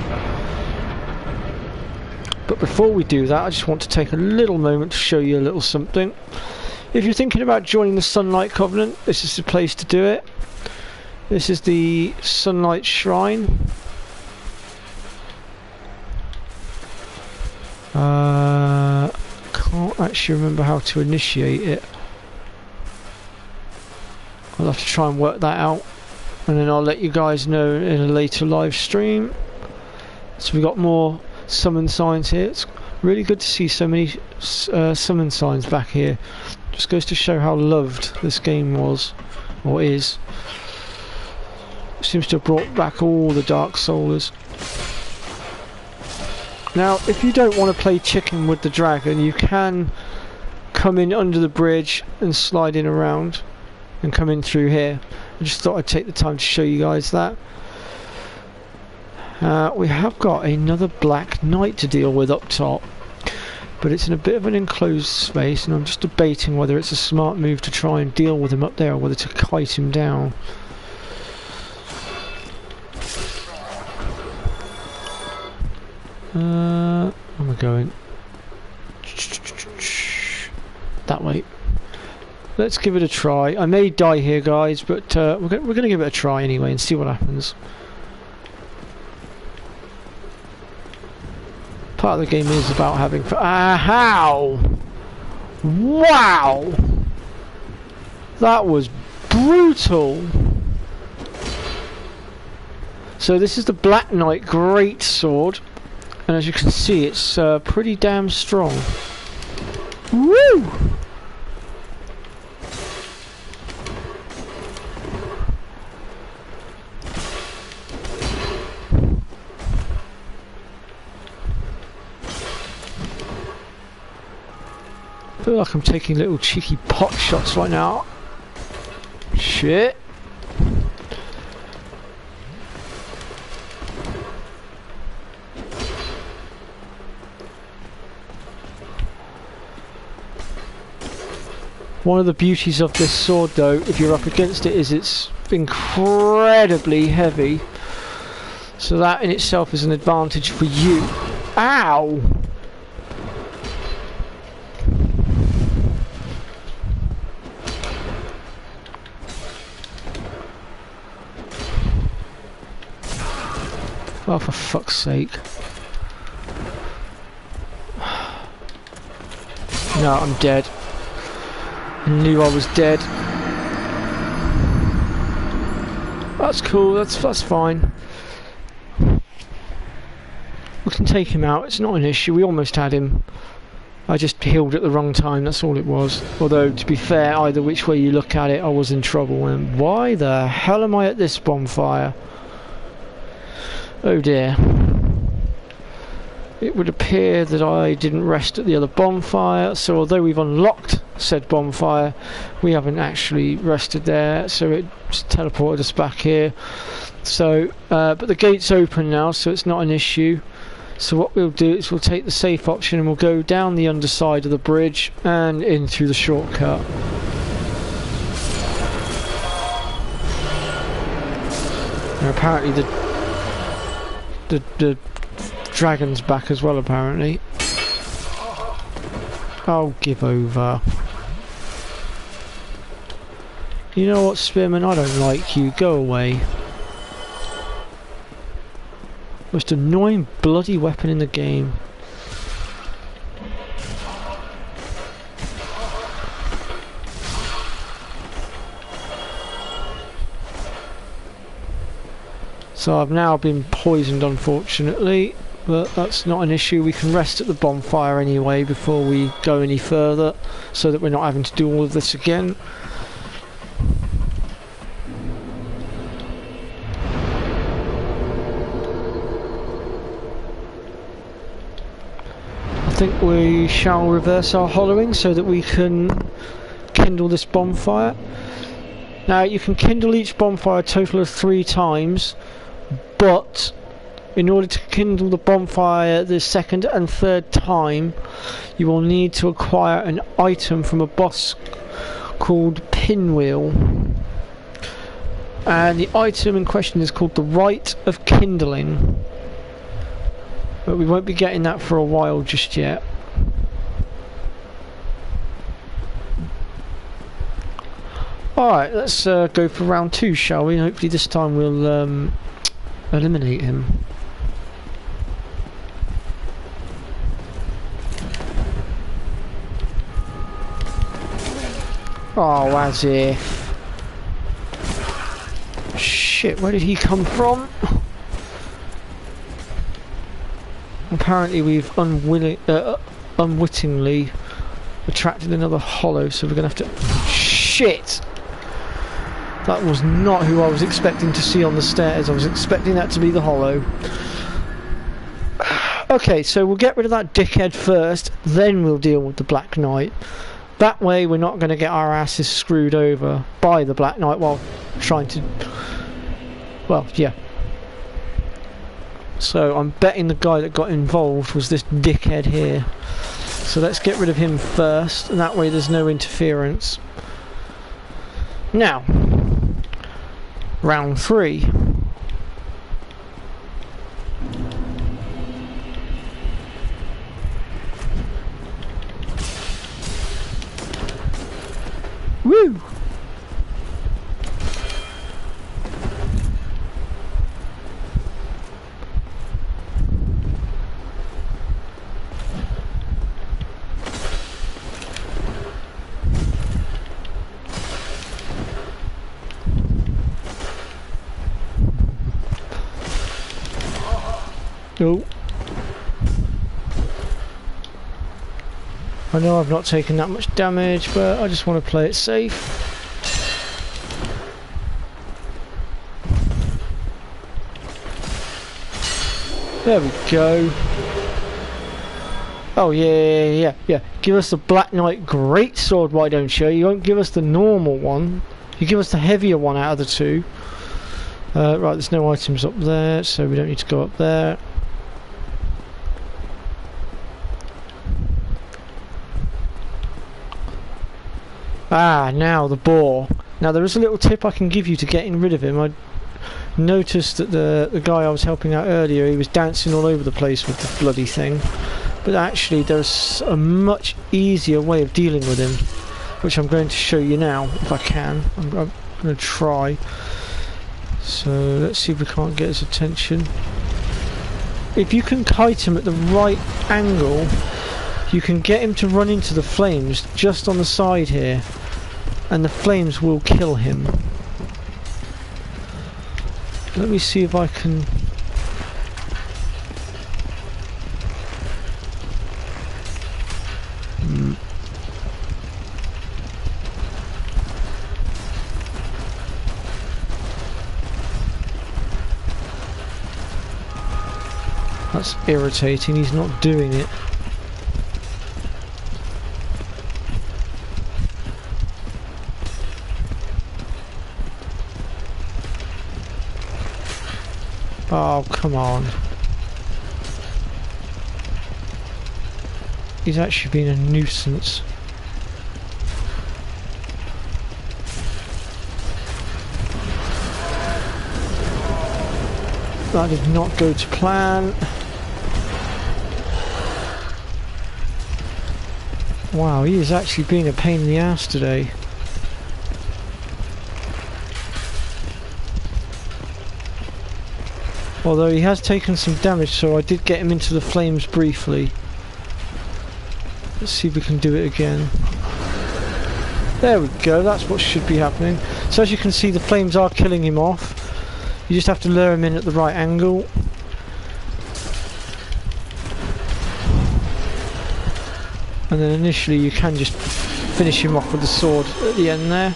But before we do that, I just want to take a little moment to show you a little something. If you're thinking about joining the Sunlight Covenant, this is the place to do it. This is the Sunlight Shrine. Can't actually remember how to initiate it. I'll have to try and work that out, and then I'll let you guys know in a later live stream. So we've got more summon signs here. It's really good to see so many summon signs back here. Just goes to show how loved this game was, or is. It seems to have brought back all the Dark Soulers. Now, if you don't want to play chicken with the dragon, you can come in under the bridge and slide in around and come in through here. I just thought I'd take the time to show you guys that. We have got another Black Knight to deal with up top, but it's in a bit of an enclosed space, and I'm just debating whether it's a smart move to try and deal with him up there or whether to kite him down. Where am I going? That way. Let's give it a try. I may die here, guys, but we're going to give it a try anyway and see what happens. Part of the game is about having fun. How? Wow! That was brutal! So this is the Black Knight Great Sword, and as you can see it's pretty damn strong. Woo! I feel like I'm taking little cheeky pot shots right now. Shit. One of the beauties of this sword though, if you're up against it, is it's incredibly heavy. So that in itself is an advantage for you. Ow! Oh, for fuck's sake. No, I'm dead. I knew I was dead. That's cool, that's fine. We can take him out, it's not an issue, we almost had him. I just healed at the wrong time, that's all it was. Although, to be fair, either which way you look at it, I was in trouble. And why the hell am I at this bonfire? Oh dear. It would appear that I didn't rest at the other bonfire, so although we've unlocked said bonfire, we haven't actually rested there, so it just teleported us back here. So, but the gate's open now, so it's not an issue. So what we'll do is we'll take the safe option and we'll go down the underside of the bridge and in through the shortcut. Now apparently the dragon's back as well, apparently. Oh, give over. You know what, Spearman? I don't like you. Go away. Most annoying bloody weapon in the game. So I've now been poisoned, unfortunately, but that's not an issue. We can rest at the bonfire anyway before we go any further, so that we're not having to do all of this again. I think we shall reverse our hollowing so that we can kindle this bonfire. Now you can kindle each bonfire a total of 3 times, but in order to kindle the bonfire the second and third time, you will need to acquire an item from a boss called Pinwheel. And the item in question is called the Rite of Kindling. But we won't be getting that for a while just yet. Alright, let's go for round 2, shall we? Hopefully this time we'll eliminate him. Oh, as if. Shit, where did he come from? Apparently we've unwittingly attracted another hollow, so we're going to have to... Shit! That was not who I was expecting to see on the stairs. I was expecting that to be the hollow. Okay, so we'll get rid of that dickhead first, then we'll deal with the Black Knight. That way we're not going to get our asses screwed over by the Black Knight while trying to... Well, yeah. So I'm betting the guy that got involved was this dickhead here. So let's get rid of him first, and that way there's no interference. Now, round 3. Woo! Oh. I know I've not taken that much damage, but I just want to play it safe. There we go. Oh yeah. Give us the Black Knight Greatsword, why don't you? You won't give us the normal one. You give us the heavier one out of the two. Right, there's no items up there, so we don't need to go up there. Ah, now the boar. Now there is a little tip I can give you to getting rid of him. I noticed that the guy I was helping out earlier, he was dancing all over the place with the bloody thing. But actually there's a much easier way of dealing with him, which I'm going to show you now, if I can. I'm going to try. So let's see if we can't get his attention. If you can kite him at the right angle, you can get him to run into the flames just on the side here, and the flames will kill him. Let me see if I can... That's irritating, he's not doing it. Oh, come on. He's actually been a nuisance. That did not go to plan. Wow, he has actually been a pain in the ass today. Although he has taken some damage, so I did get him into the flames briefly. Let's see if we can do it again. There we go, that's what should be happening. So as you can see, the flames are killing him off. You just have to lure him in at the right angle. And then initially you can just finish him off with the sword at the end there.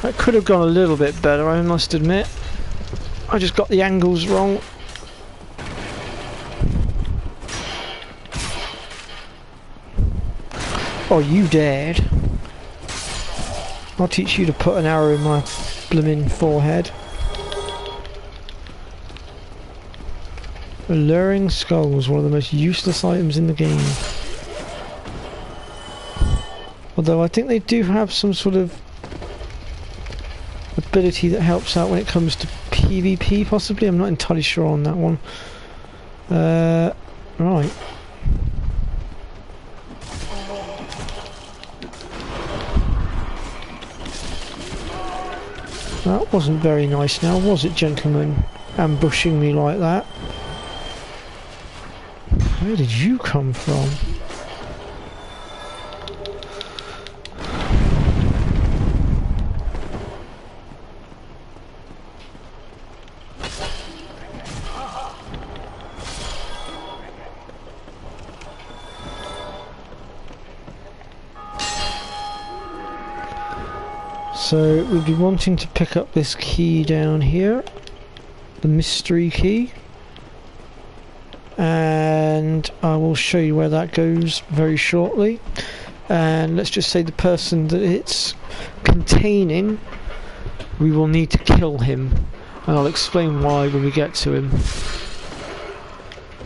That could have gone a little bit better, I must admit. I just got the angles wrong. Oh, you dared. I'll teach you to put an arrow in my blimmin' forehead. Alluring skulls, one of the most useless items in the game. Although I think they do have some sort of ability that helps out when it comes to PvP, possibly. I'm not entirely sure on that one. Right. That wasn't very nice now, was it, gentlemen? Ambushing me like that. Where did you come from? So we'll be wanting to pick up this key down here, the mystery key, and I will show you where that goes very shortly. And let's just say the person that it's containing, we will need to kill him, and I'll explain why when we get to him.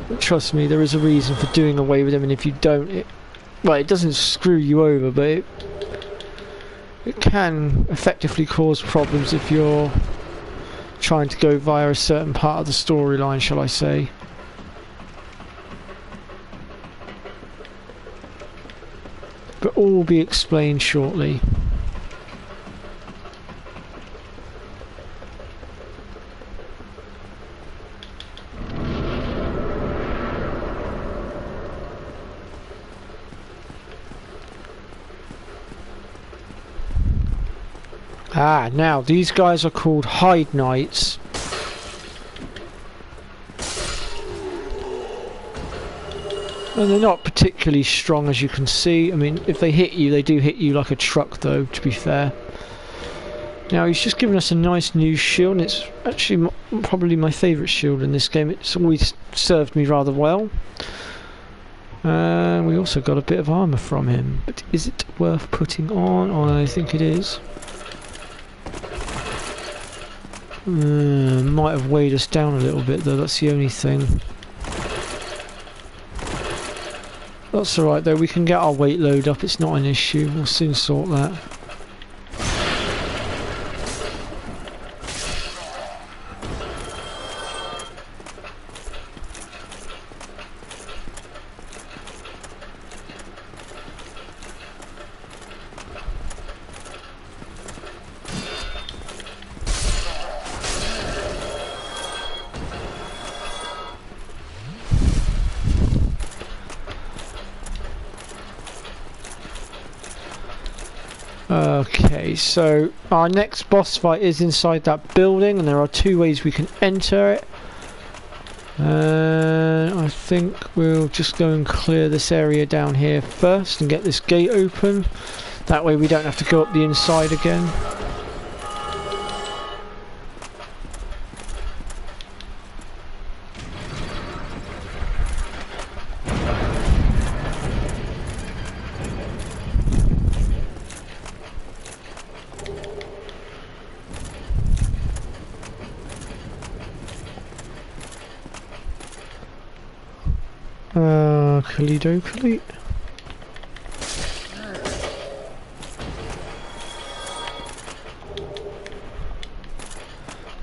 But trust me, there is a reason for doing away with him, and if you don't, it doesn't screw you over, but it can effectively cause problems if you're trying to go via a certain part of the storyline, shall I say. But all will be explained shortly. Ah, now these guys are called Hide Knights, And they're not particularly strong, as you can see. I mean, if they hit you, they do hit you like a truck, though, to be fair. Now, he's just given us a nice new shield, and it's actually probably my favourite shield in this game. It's always served me rather well. And we also got a bit of armour from him. But is it worth putting on? I think it is. Might have weighed us down a little bit, though. That's the only thing. That's alright though, we can get our weight load up, it's not an issue, we'll soon sort that. Okay, so our next boss fight is inside that building, and there are two ways we can enter it. I think we'll just go and clear this area down here first and get this gate open. That way we don't have to go up the inside again. Kaleidocally.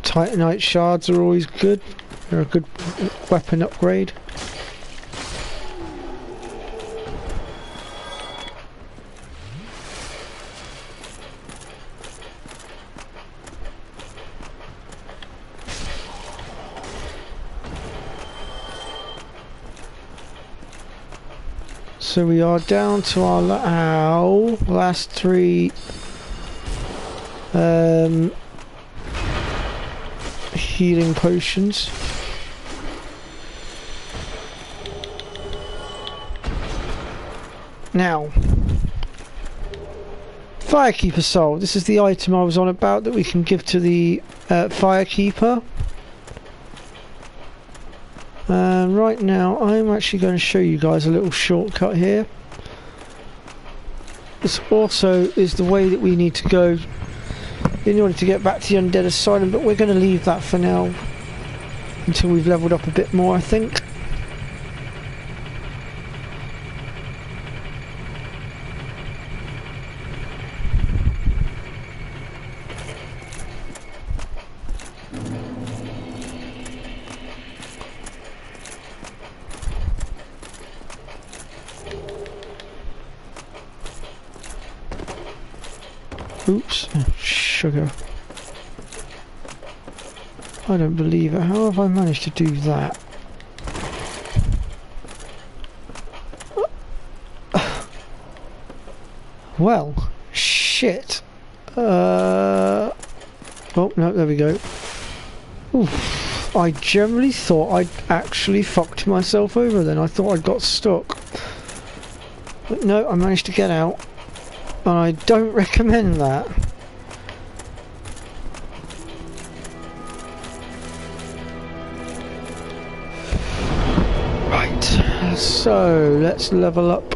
Titanite shards are always good. They're a good weapon upgrade. So we are down to our last three healing potions. Now, Firekeeper Soul. This is the item I was on about that we can give to the Firekeeper. Right now I'm actually going to show you guys a little shortcut here. This also is the way that we need to go in order to get back to the Undead Asylum, but we're going to leave that for now until we've leveled up a bit more, I think. Oops, sugar. I don't believe it. How have I managed to do that? Well, shit. Oh, no, there we go. Oof. I generally thought I'd actually fucked myself over then. I thought I'd got stuck. But no, I managed to get out. And I don't recommend that. Right, so let's level up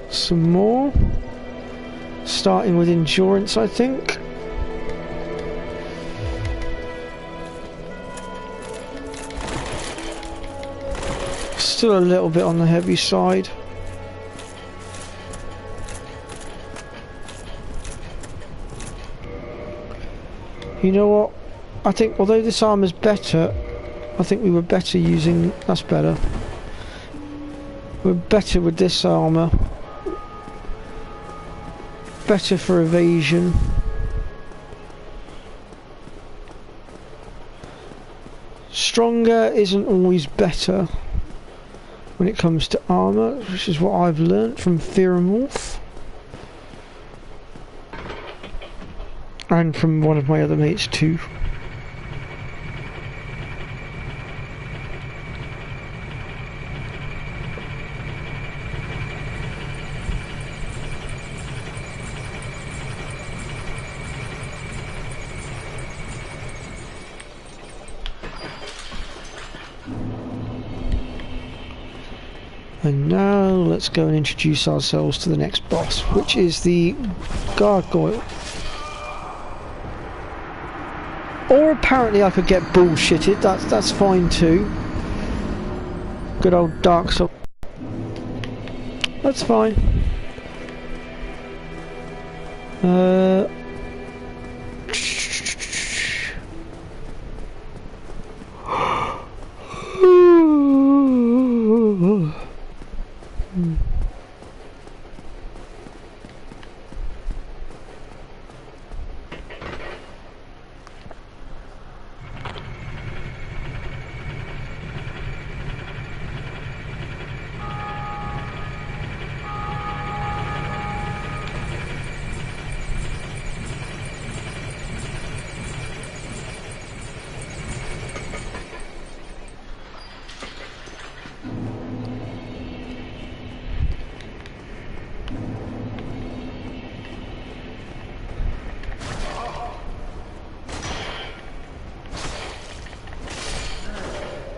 some more. Starting with endurance, I think. Still a little bit on the heavy side. You know what? I think although this armor's better, I think we were better using... That's better. We're better with this armor. Better for evasion. Stronger isn't always better when it comes to armor, which is what I've learnt from Fearmorph. And from one of my other mates too. And now let's go and introduce ourselves to the next boss, which is the gargoyle. Or apparently I could get bullshitted, that's fine too. Good old Dark Souls. That's fine.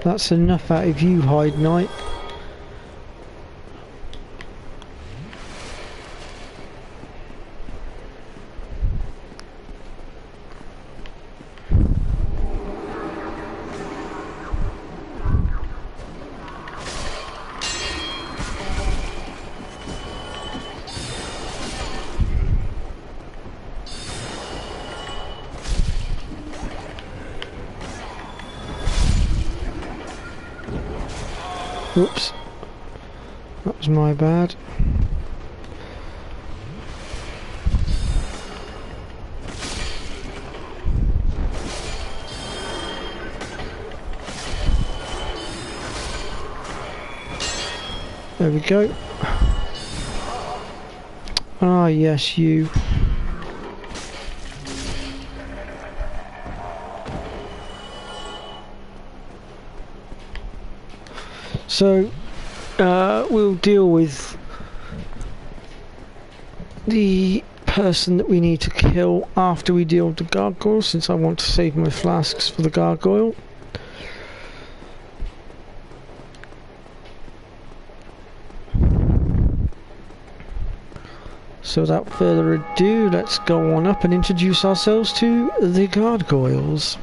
That's enough out of you, Hyde Knight. Oops, that was my bad. There we go. Ah, yes, you. So, we'll deal with the person that we need to kill after we deal with the gargoyle, since I want to save my flasks for the gargoyle. So without further ado, let's go on up and introduce ourselves to the gargoyles.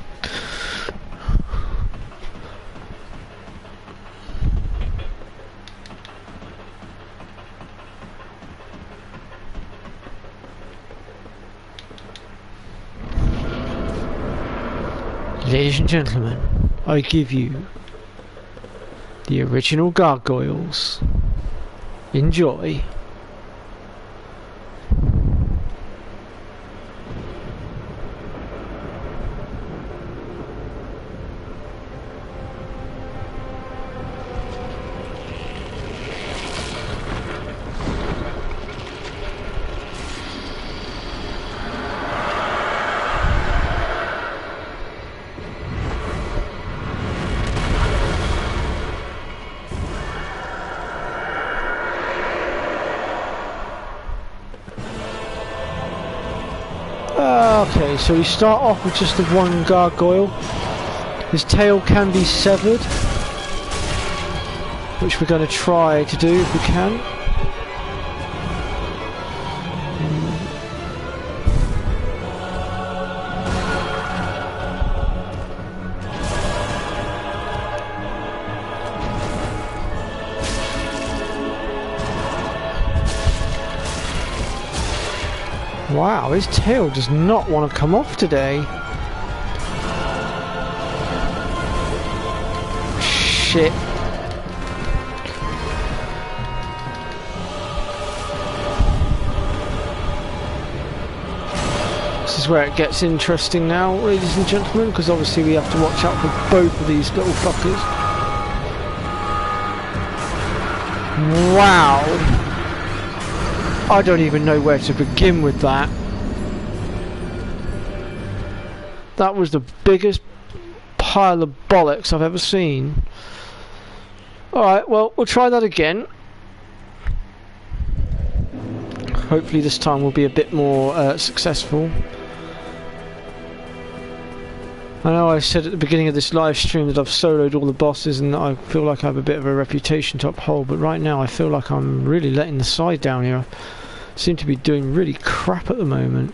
Ladies and gentlemen, I give you the original gargoyles. Enjoy. Okay, so we start off with just the one gargoyle. His tail can be severed, which we're going to try to do if we can. Wow, his tail does not want to come off today. Shit. This is where it gets interesting now, ladies and gentlemen, because obviously we have to watch out for both of these little fuckers. Wow. I don't even know where to begin with that. That was the biggest pile of bollocks I've ever seen. Alright, well, we'll try that again. Hopefully this time we'll be a bit more successful. I know I said at the beginning of this live stream that I've soloed all the bosses and I feel like I have a bit of a reputation to uphold, but right now I feel like I'm really letting the side down here. I seem to be doing really crap at the moment.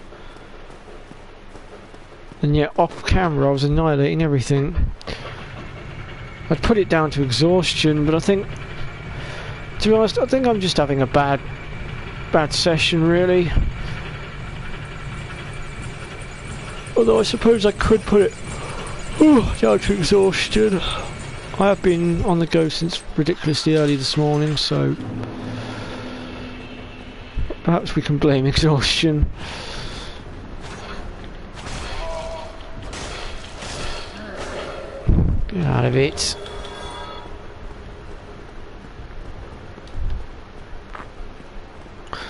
And yet off camera I was annihilating everything. I'd put it down to exhaustion, but I think, to be honest, I think I'm just having a bad session really. Although I suppose I could put it down to exhaustion. I have been on the go since ridiculously early this morning, so perhaps we can blame exhaustion. Get out of it.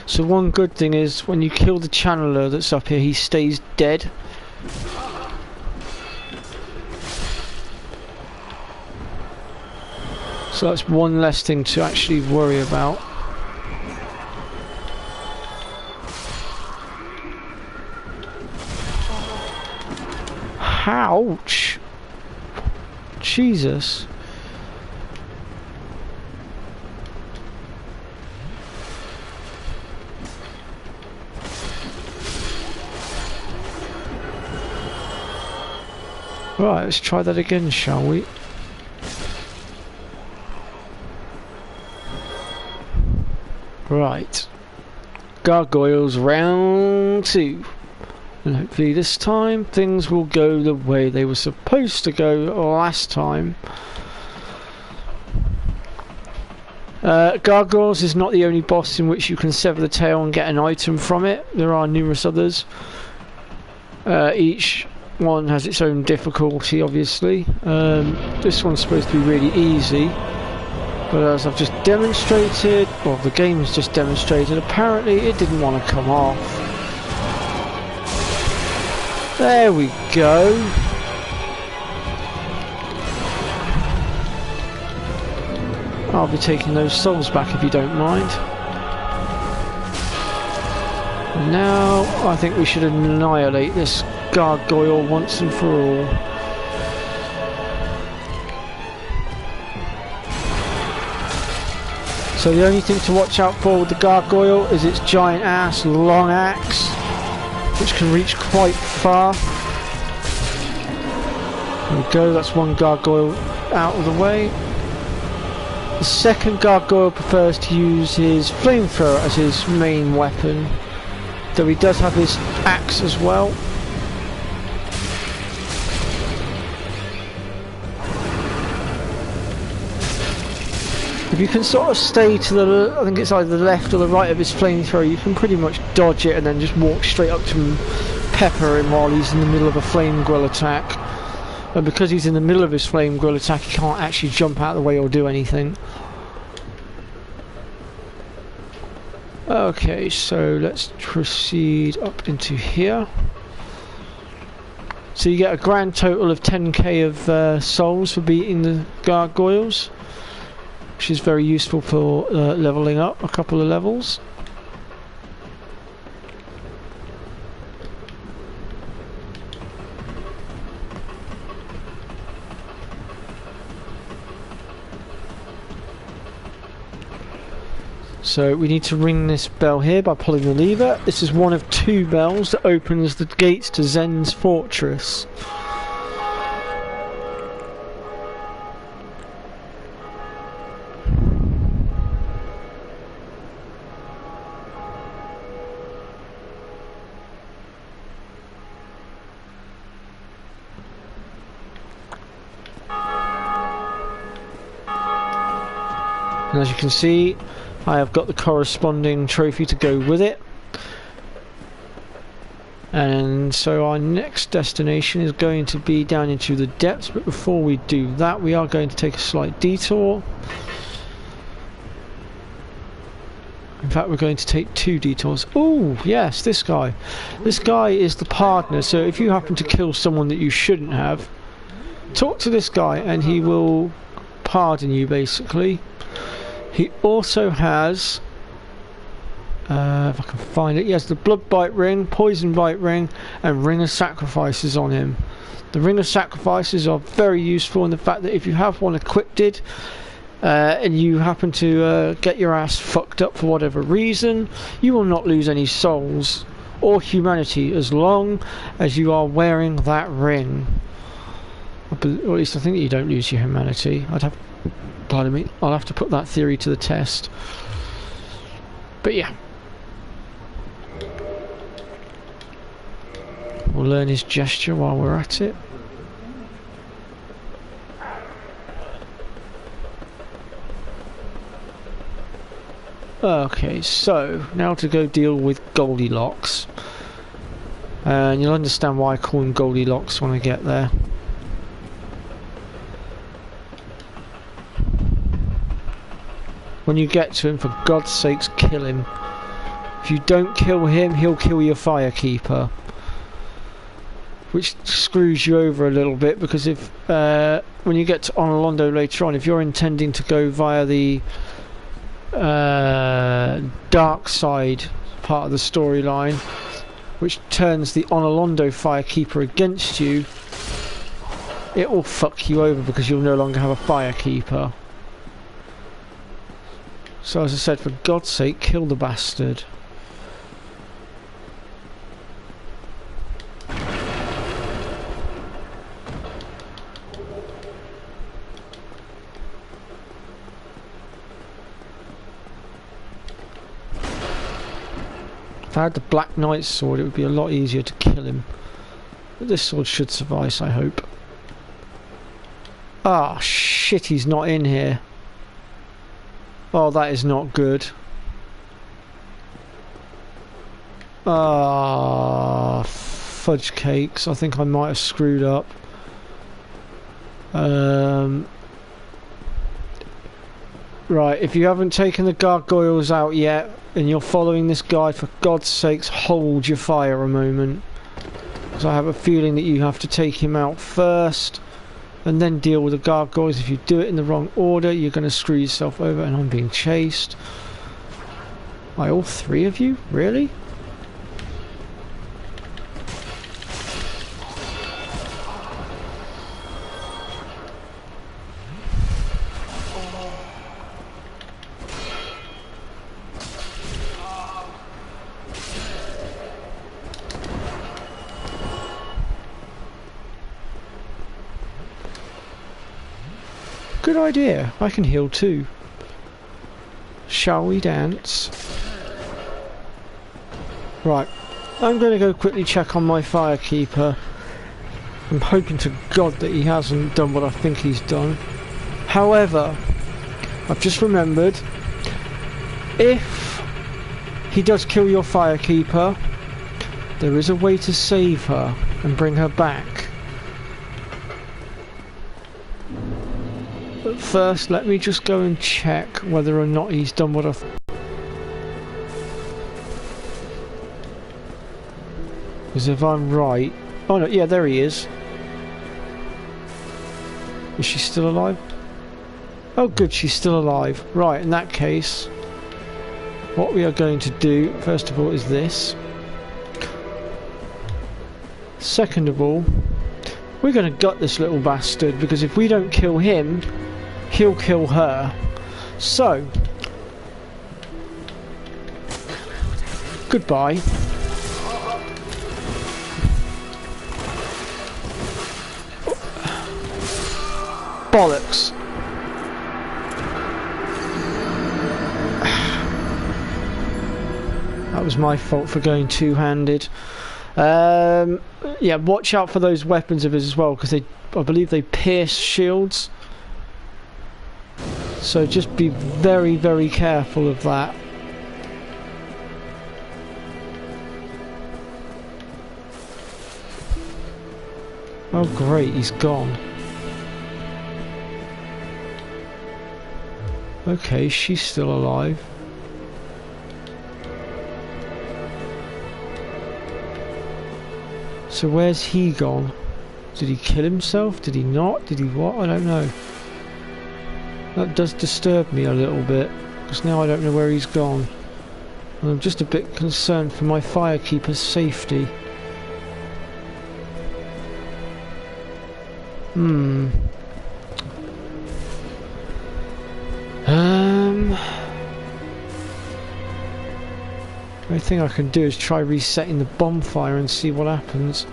So one good thing is when you kill the channeler that's up here, he stays dead. So that's one less thing to actually worry about. Ouch! Jesus. Right, let's try that again, shall we? Right. Gargoyles round 2. And hopefully this time things will go the way they were supposed to go last time. Gargoyles is not the only boss in which you can sever the tail and get an item from it. There are numerous others. Each one has its own difficulty, obviously. This one's supposed to be really easy. But as I've just demonstrated, well, the game's just demonstrated, apparently it didn't want to come off. There we go. I'll be taking those souls back if you don't mind. And now I think we should annihilate this gargoyle once and for all. So the only thing to watch out for with the gargoyle is its giant ass long axe, which can reach quite far. There we go, that's one gargoyle out of the way. The second gargoyle prefers to use his flamethrower as his main weapon, though he does have his axe as well. If you can sort of stay to the, I think it's either the left or the right of his flamethrower, you can pretty much dodge it and then just walk straight up to him, pepper him while he's in the middle of a flame grill attack. And because he's in the middle of his flame grill attack, he can't actually jump out of the way or do anything. Okay, so let's proceed up into here. So you get a grand total of 10k of souls for beating the gargoyles, which is very useful for leveling up a couple of levels. So we need to ring this bell here by pulling the lever. This is one of 2 bells that opens the gates to Zen's fortress. And as you can see, I have got the corresponding trophy to go with it. And so our next destination is going to be down into the depths, but before we do that we are going to take a slight detour. In fact, we're going to take 2 detours. Oh yes, this guy. This guy is the partner, so if you happen to kill someone that you shouldn't have, talk to this guy and he will pardon you basically. He also has If I can find it. Yes, the blood bite ring, poison bite ring, and ring of sacrifices on him. The ring of sacrifices are very useful in the fact that if you have one equipped, and you happen to get your ass fucked up for whatever reason, you will not lose any souls or humanity as long as you are wearing that ring. Or at least I think that you don't lose your humanity. Pardon me, I'll have to put that theory to the test. But yeah. We'll learn his gesture while we're at it. Okay, so now to go deal with Goldilocks. And you'll understand why I call him Goldilocks when I get there. When you get to him, for God's sakes, kill him. If you don't kill him, he'll kill your Firekeeper. Which screws you over a little bit, because if when you get to Onolondo later on, if you're intending to go via the dark side part of the storyline, which turns the Onolondo Firekeeper against you, it will fuck you over because you'll no longer have a Firekeeper. So as I said, for God's sake, kill the bastard. If I had the Black Knight's sword, it would be a lot easier to kill him. But this sword should suffice, I hope. Ah, shit, he's not in here. Oh, that is not good. Ah, fudge cakes. I think I might have screwed up. Right, if you haven't taken the gargoyles out yet, and you're following this guide, for God's sakes, hold your fire a moment. Because I have a feeling that you have to take him out first, and then deal with the gargoyles. If you do it in the wrong order, you're going to screw yourself over, and I'm being chased. By all three of you? Really? Good idea. I can heal too. Shall we dance? Right. I'm going to go quickly check on my Firekeeper. I'm hoping to God that he hasn't done what I think he's done. However, I've just remembered, if he does kill your Firekeeper, there is a way to save her and bring her back. But first, let me just go and check whether or not he's done what I because if I'm right... Oh no, yeah, there he is. Is she still alive? Oh good, she's still alive. Right, in that case, what we are going to do, first of all, is this. Second of all, we're going to gut this little bastard, because if we don't kill him, he'll kill her. So, goodbye. Bollocks. That was my fault for going two-handed. Yeah, watch out for those weapons of his as well, because I believe they pierce shields. So just be very, very careful of that. Oh great, he's gone. Okay, she's still alive. So where's he gone? Did he kill himself? Did he not? Did he what? I don't know. That does disturb me a little bit, because now I don't know where he's gone. I'm just a bit concerned for my firekeeper's safety. The only thing I can do is try resetting the bonfire and see what happens.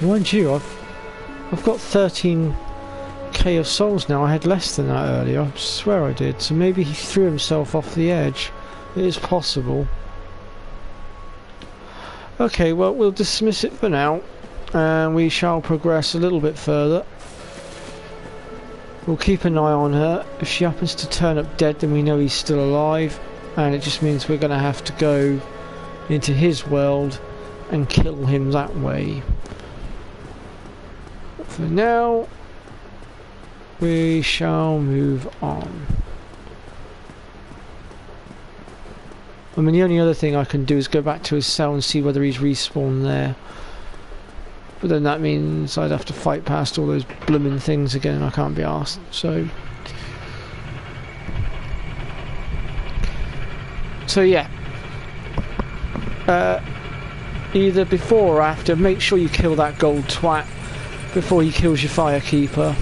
Mind you, I've got 13k of souls now. I had less than that earlier. I swear I did. So maybe he threw himself off the edge. It is possible. Okay, well, we'll dismiss it for now, and we shall progress a little bit further. We'll keep an eye on her. If she happens to turn up dead, then we know he's still alive, and it just means we're going to have to go into his world and kill him that way. But for now, we shall move on. I mean, the only other thing I can do is go back to his cell and see whether he's respawned there. But then that means I'd have to fight past all those blooming things again, and I can't be arsed. So yeah. Either before or after, make sure you kill that gold twat before he kills your firekeeper.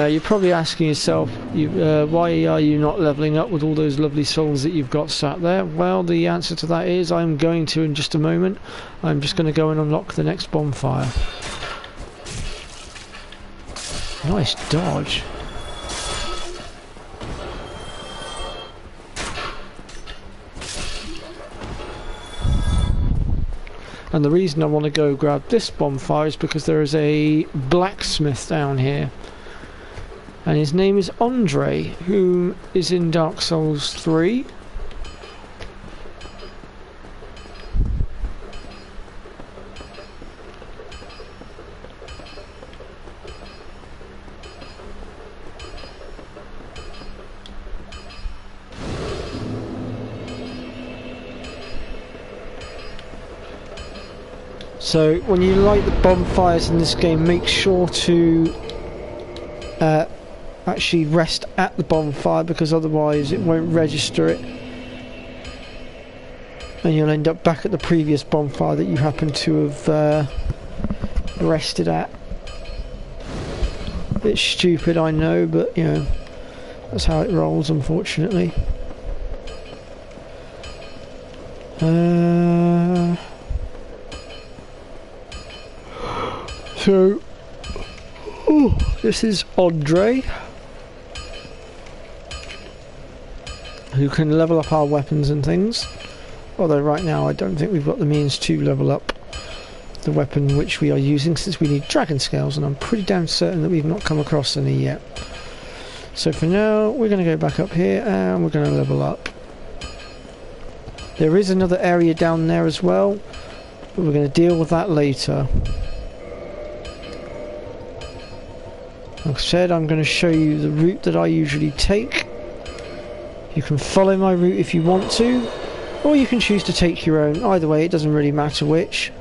You're probably asking yourself, why are you not leveling up with all those lovely souls that you've got sat there? Well, the answer to that is I'm going to in just a moment. I'm just going to go and unlock the next bonfire. Nice dodge. And the reason I want to go grab this bonfire is because there is a blacksmith down here. And his name is Andre, who is in Dark Souls 3. So when you light the bonfires in this game, make sure to actually rest at the bonfire, because otherwise it won't register it and you'll end up back at the previous bonfire that you happen to have rested at. Bit stupid, I know, but you know, that's how it rolls, unfortunately. So this is Andre, who can level up our weapons and things, although right now I don't think we've got the means to level up the weapon which we are using, since we need dragon scales, and I'm pretty damn certain that we've not come across any yet. So for now we're going to go back up here and we're going to level up. There is another area down there as well, but we're going to deal with that later. Like I said, I'm going to show you the route that I usually take. You can follow my route if you want to, or you can choose to take your own. Either way, it doesn't really matter which.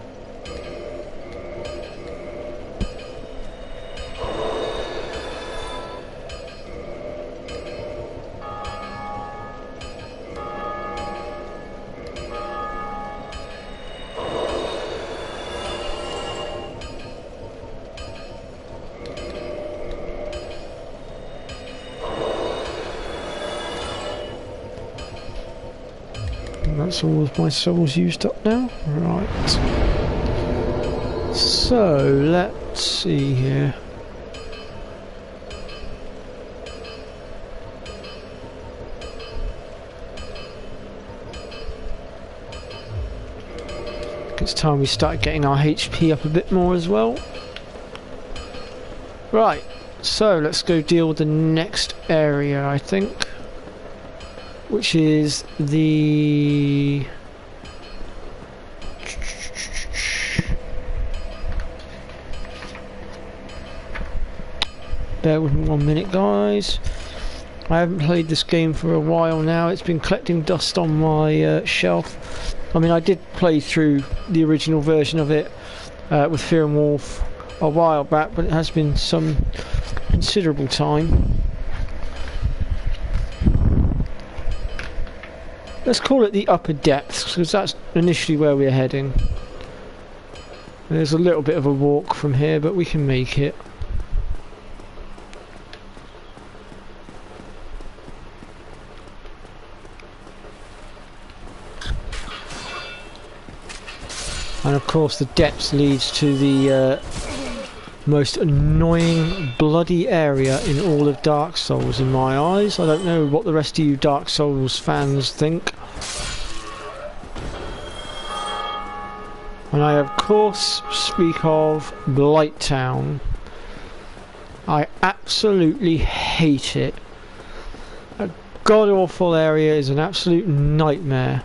That's all of my souls used up now. Right. So, let's see here. It's time we start getting our HP up a bit more as well. Right, so let's go deal with the next area, I think, which is the... Bear with me 1 minute, guys. I haven't played this game for a while now. It's been collecting dust on my shelf. I mean, I did play through the original version of it with Fear and Wolf a while back, but it has been some considerable time. Let's call it the upper depths, because that's initially where we're heading. There's a little bit of a walk from here, but we can make it. And of course the depths leads to the most annoying bloody area in all of Dark Souls in my eyes. I don't know what the rest of you Dark Souls fans think. And I of course speak of Blighttown. I absolutely hate it. A god awful area is an absolute nightmare.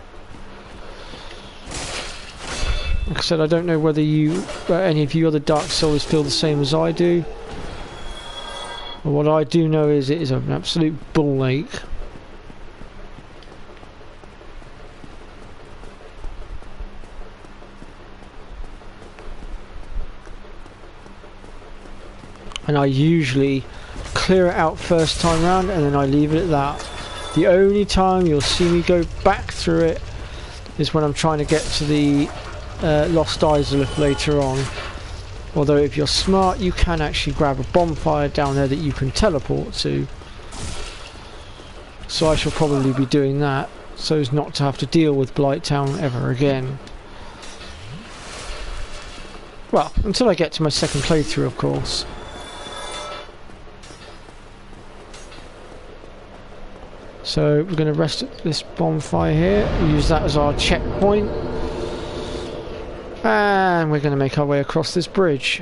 Like I said, I don't know whether any of you other Dark Souls feel the same as I do. But what I do know is it is an absolute ball ache. And I usually clear it out first time round and then I leave it at that. The only time you'll see me go back through it is when I'm trying to get to the Lost Izalith later on. Although if you're smart you can actually grab a bonfire down there that you can teleport to. So I shall probably be doing that so as not to have to deal with Blighttown ever again. Well, until I get to my second playthrough of course. So we're going to rest at this bonfire here, use that as our checkpoint. And we're going to make our way across this bridge.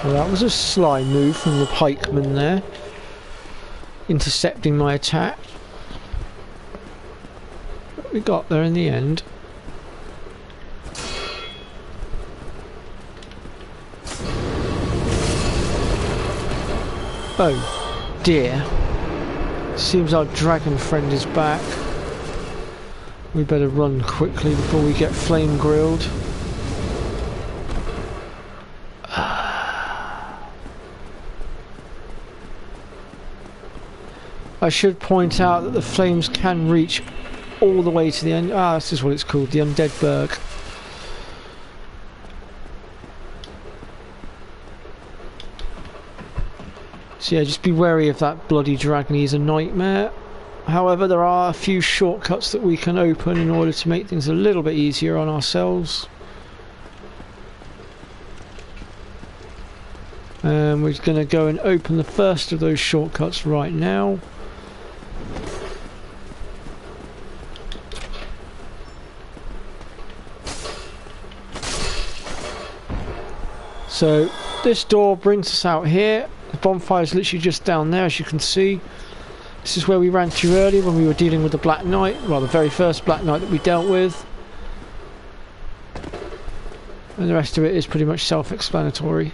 Well, that was a sly move from the pikeman there, intercepting my attack. But we got there in the end. Oh dear. Seems our dragon friend is back. We better run quickly before we get flame grilled. I should point out that the flames can reach all the way to the end. Ah, this is what it's called, the Undead Berg. So yeah, just be wary of that bloody dragon, he's a nightmare. However, there are a few shortcuts that we can open in order to make things a little bit easier on ourselves. And we're going to go and open the first of those shortcuts right now. So this door brings us out here. The bonfire is literally just down there, as you can see. This is where we ran through earlier when we were dealing with the Black Knight, well, the very first Black Knight that we dealt with. And the rest of it is pretty much self-explanatory.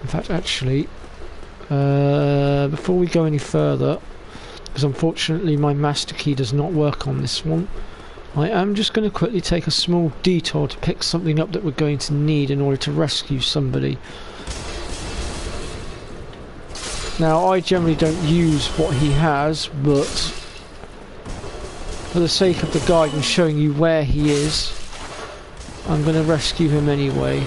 In fact, actually, before we go any further, because unfortunately my master key does not work on this one, I am just going to quickly take a small detour to pick something up that we're going to need in order to rescue somebody. Now, I generally don't use what he has, but for the sake of the guide and showing you where he is, I'm going to rescue him anyway.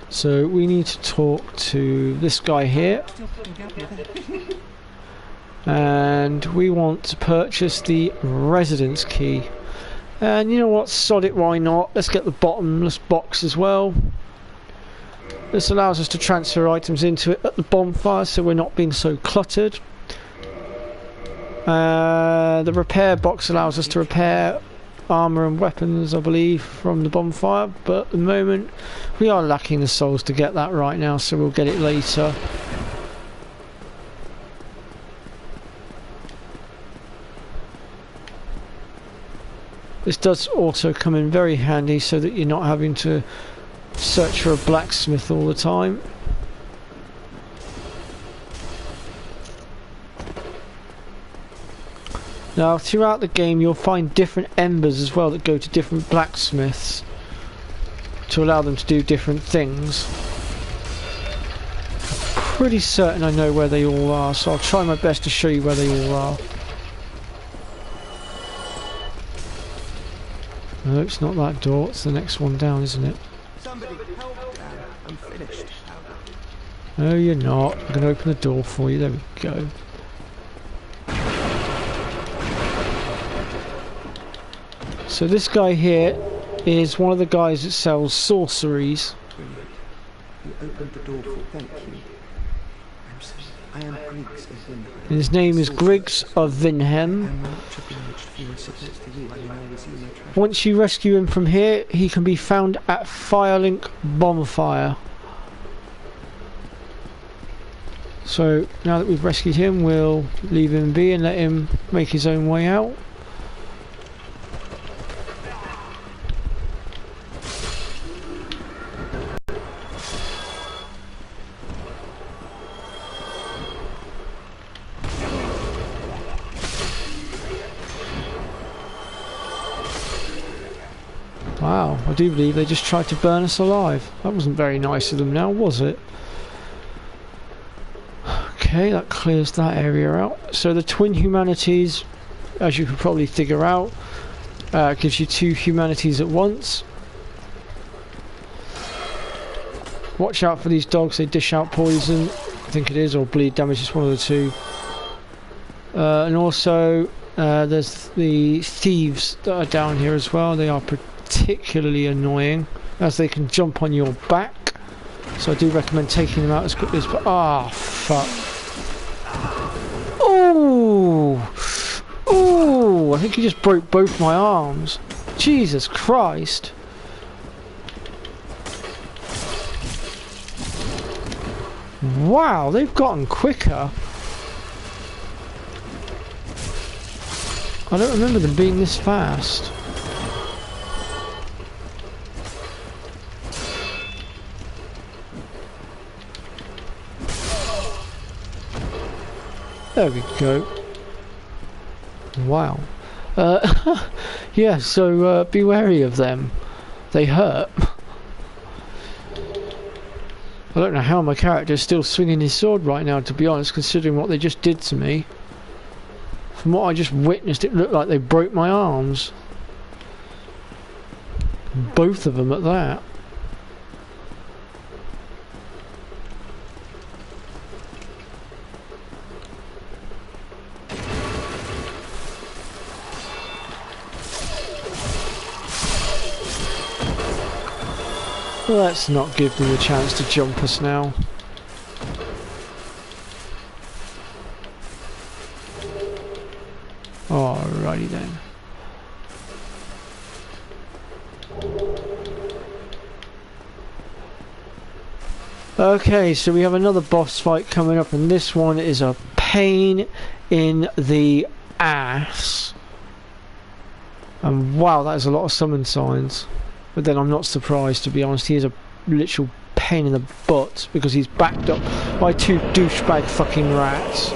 So we need to talk to this guy here, and we want to purchase the residence key. And you know what, sod it, why not? Let's get the bottomless box as well. This allows us to transfer items into it at the bonfire so we're not being so cluttered. The repair box allows us to repair armour and weapons, I believe, from the bonfire, but at the moment we are lacking the souls to get that right now, so we'll get it later. This does also come in very handy so that you're not having to search for a blacksmith all the time. Now, throughout the game you'll find different embers as well that go to different blacksmiths to allow them to do different things. I'm pretty certain I know where they all are, so I'll try my best to show you where they all are. No, it's not that door, it's the next one down, isn't it? Somebody help, Dan. I'm finished. No, you're not. I'm going to open the door for you. There we go. So this guy here is one of the guys that sells sorceries. Brilliant. You opened the door for thank you. I am Griggs of Vinheim. And his name is Griggs of Vinheim. I'm much obliged for your assistance to you. I know I was in your treasure. Once you rescue him from here, he can be found at Firelink Bonfire. So now that we've rescued him, we'll leave him be and let him make his own way out. Wow, I do believe they just tried to burn us alive. That wasn't very nice of them now, was it? Okay, that clears that area out. So the twin humanities, as you can probably figure out, gives you two humanities at once. Watch out for these dogs, they dish out poison, I think it is, or bleed damage, it's one of the two. And also there's the thieves that are down here as well. They are particularly annoying as they can jump on your back, so I do recommend taking them out as quickly as possible. Ah, fuck. Ooh! Ooh! I think he just broke both my arms. Jesus Christ. Wow, they've gotten quicker. I don't remember them being this fast. There we go. Wow. Yeah, so be wary of them. They hurt. I don't know how my character is still swinging his sword right now, to be honest, considering what they just did to me. From what I just witnessed, it looked like they broke my arms. Both of them at that. Let's not give them a chance to jump us now. Alrighty then. Okay, so we have another boss fight coming up, and this one is a pain in the ass. And wow, that is a lot of summon signs. But then I'm not surprised, to be honest. He is a literal pain in the butt because he's backed up by two douchebag fucking rats.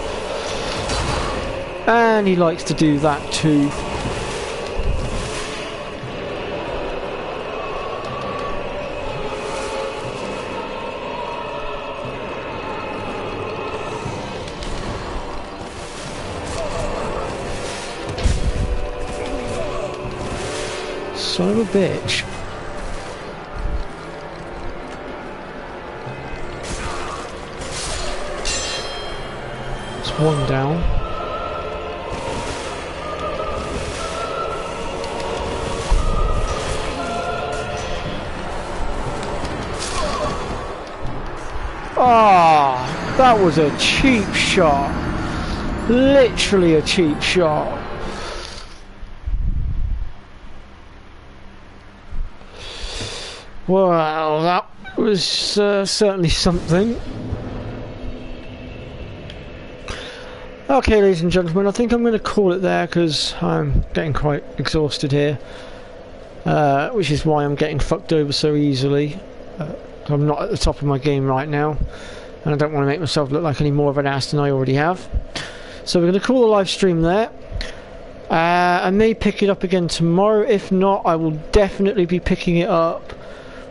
And he likes to do that too. Son of a bitch. It's one down. Ah, that was a cheap shot. Literally a cheap shot. Well, that was certainly something. Okay, ladies and gentlemen, I think I'm going to call it there because I'm getting quite exhausted here. Which is why I'm getting fucked over so easily. I'm not at the top of my game right now, and I don't want to make myself look like any more of an ass than I already have. So we're going to call the live stream there. I may pick it up again tomorrow. If not, I will definitely be picking it up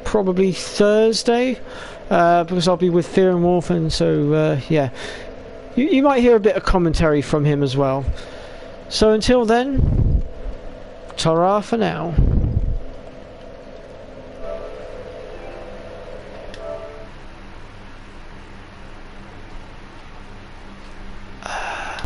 probably Thursday, because I'll be with Fear and Wolf, and so yeah, you might hear a bit of commentary from him as well. So until then, ta-ra for now.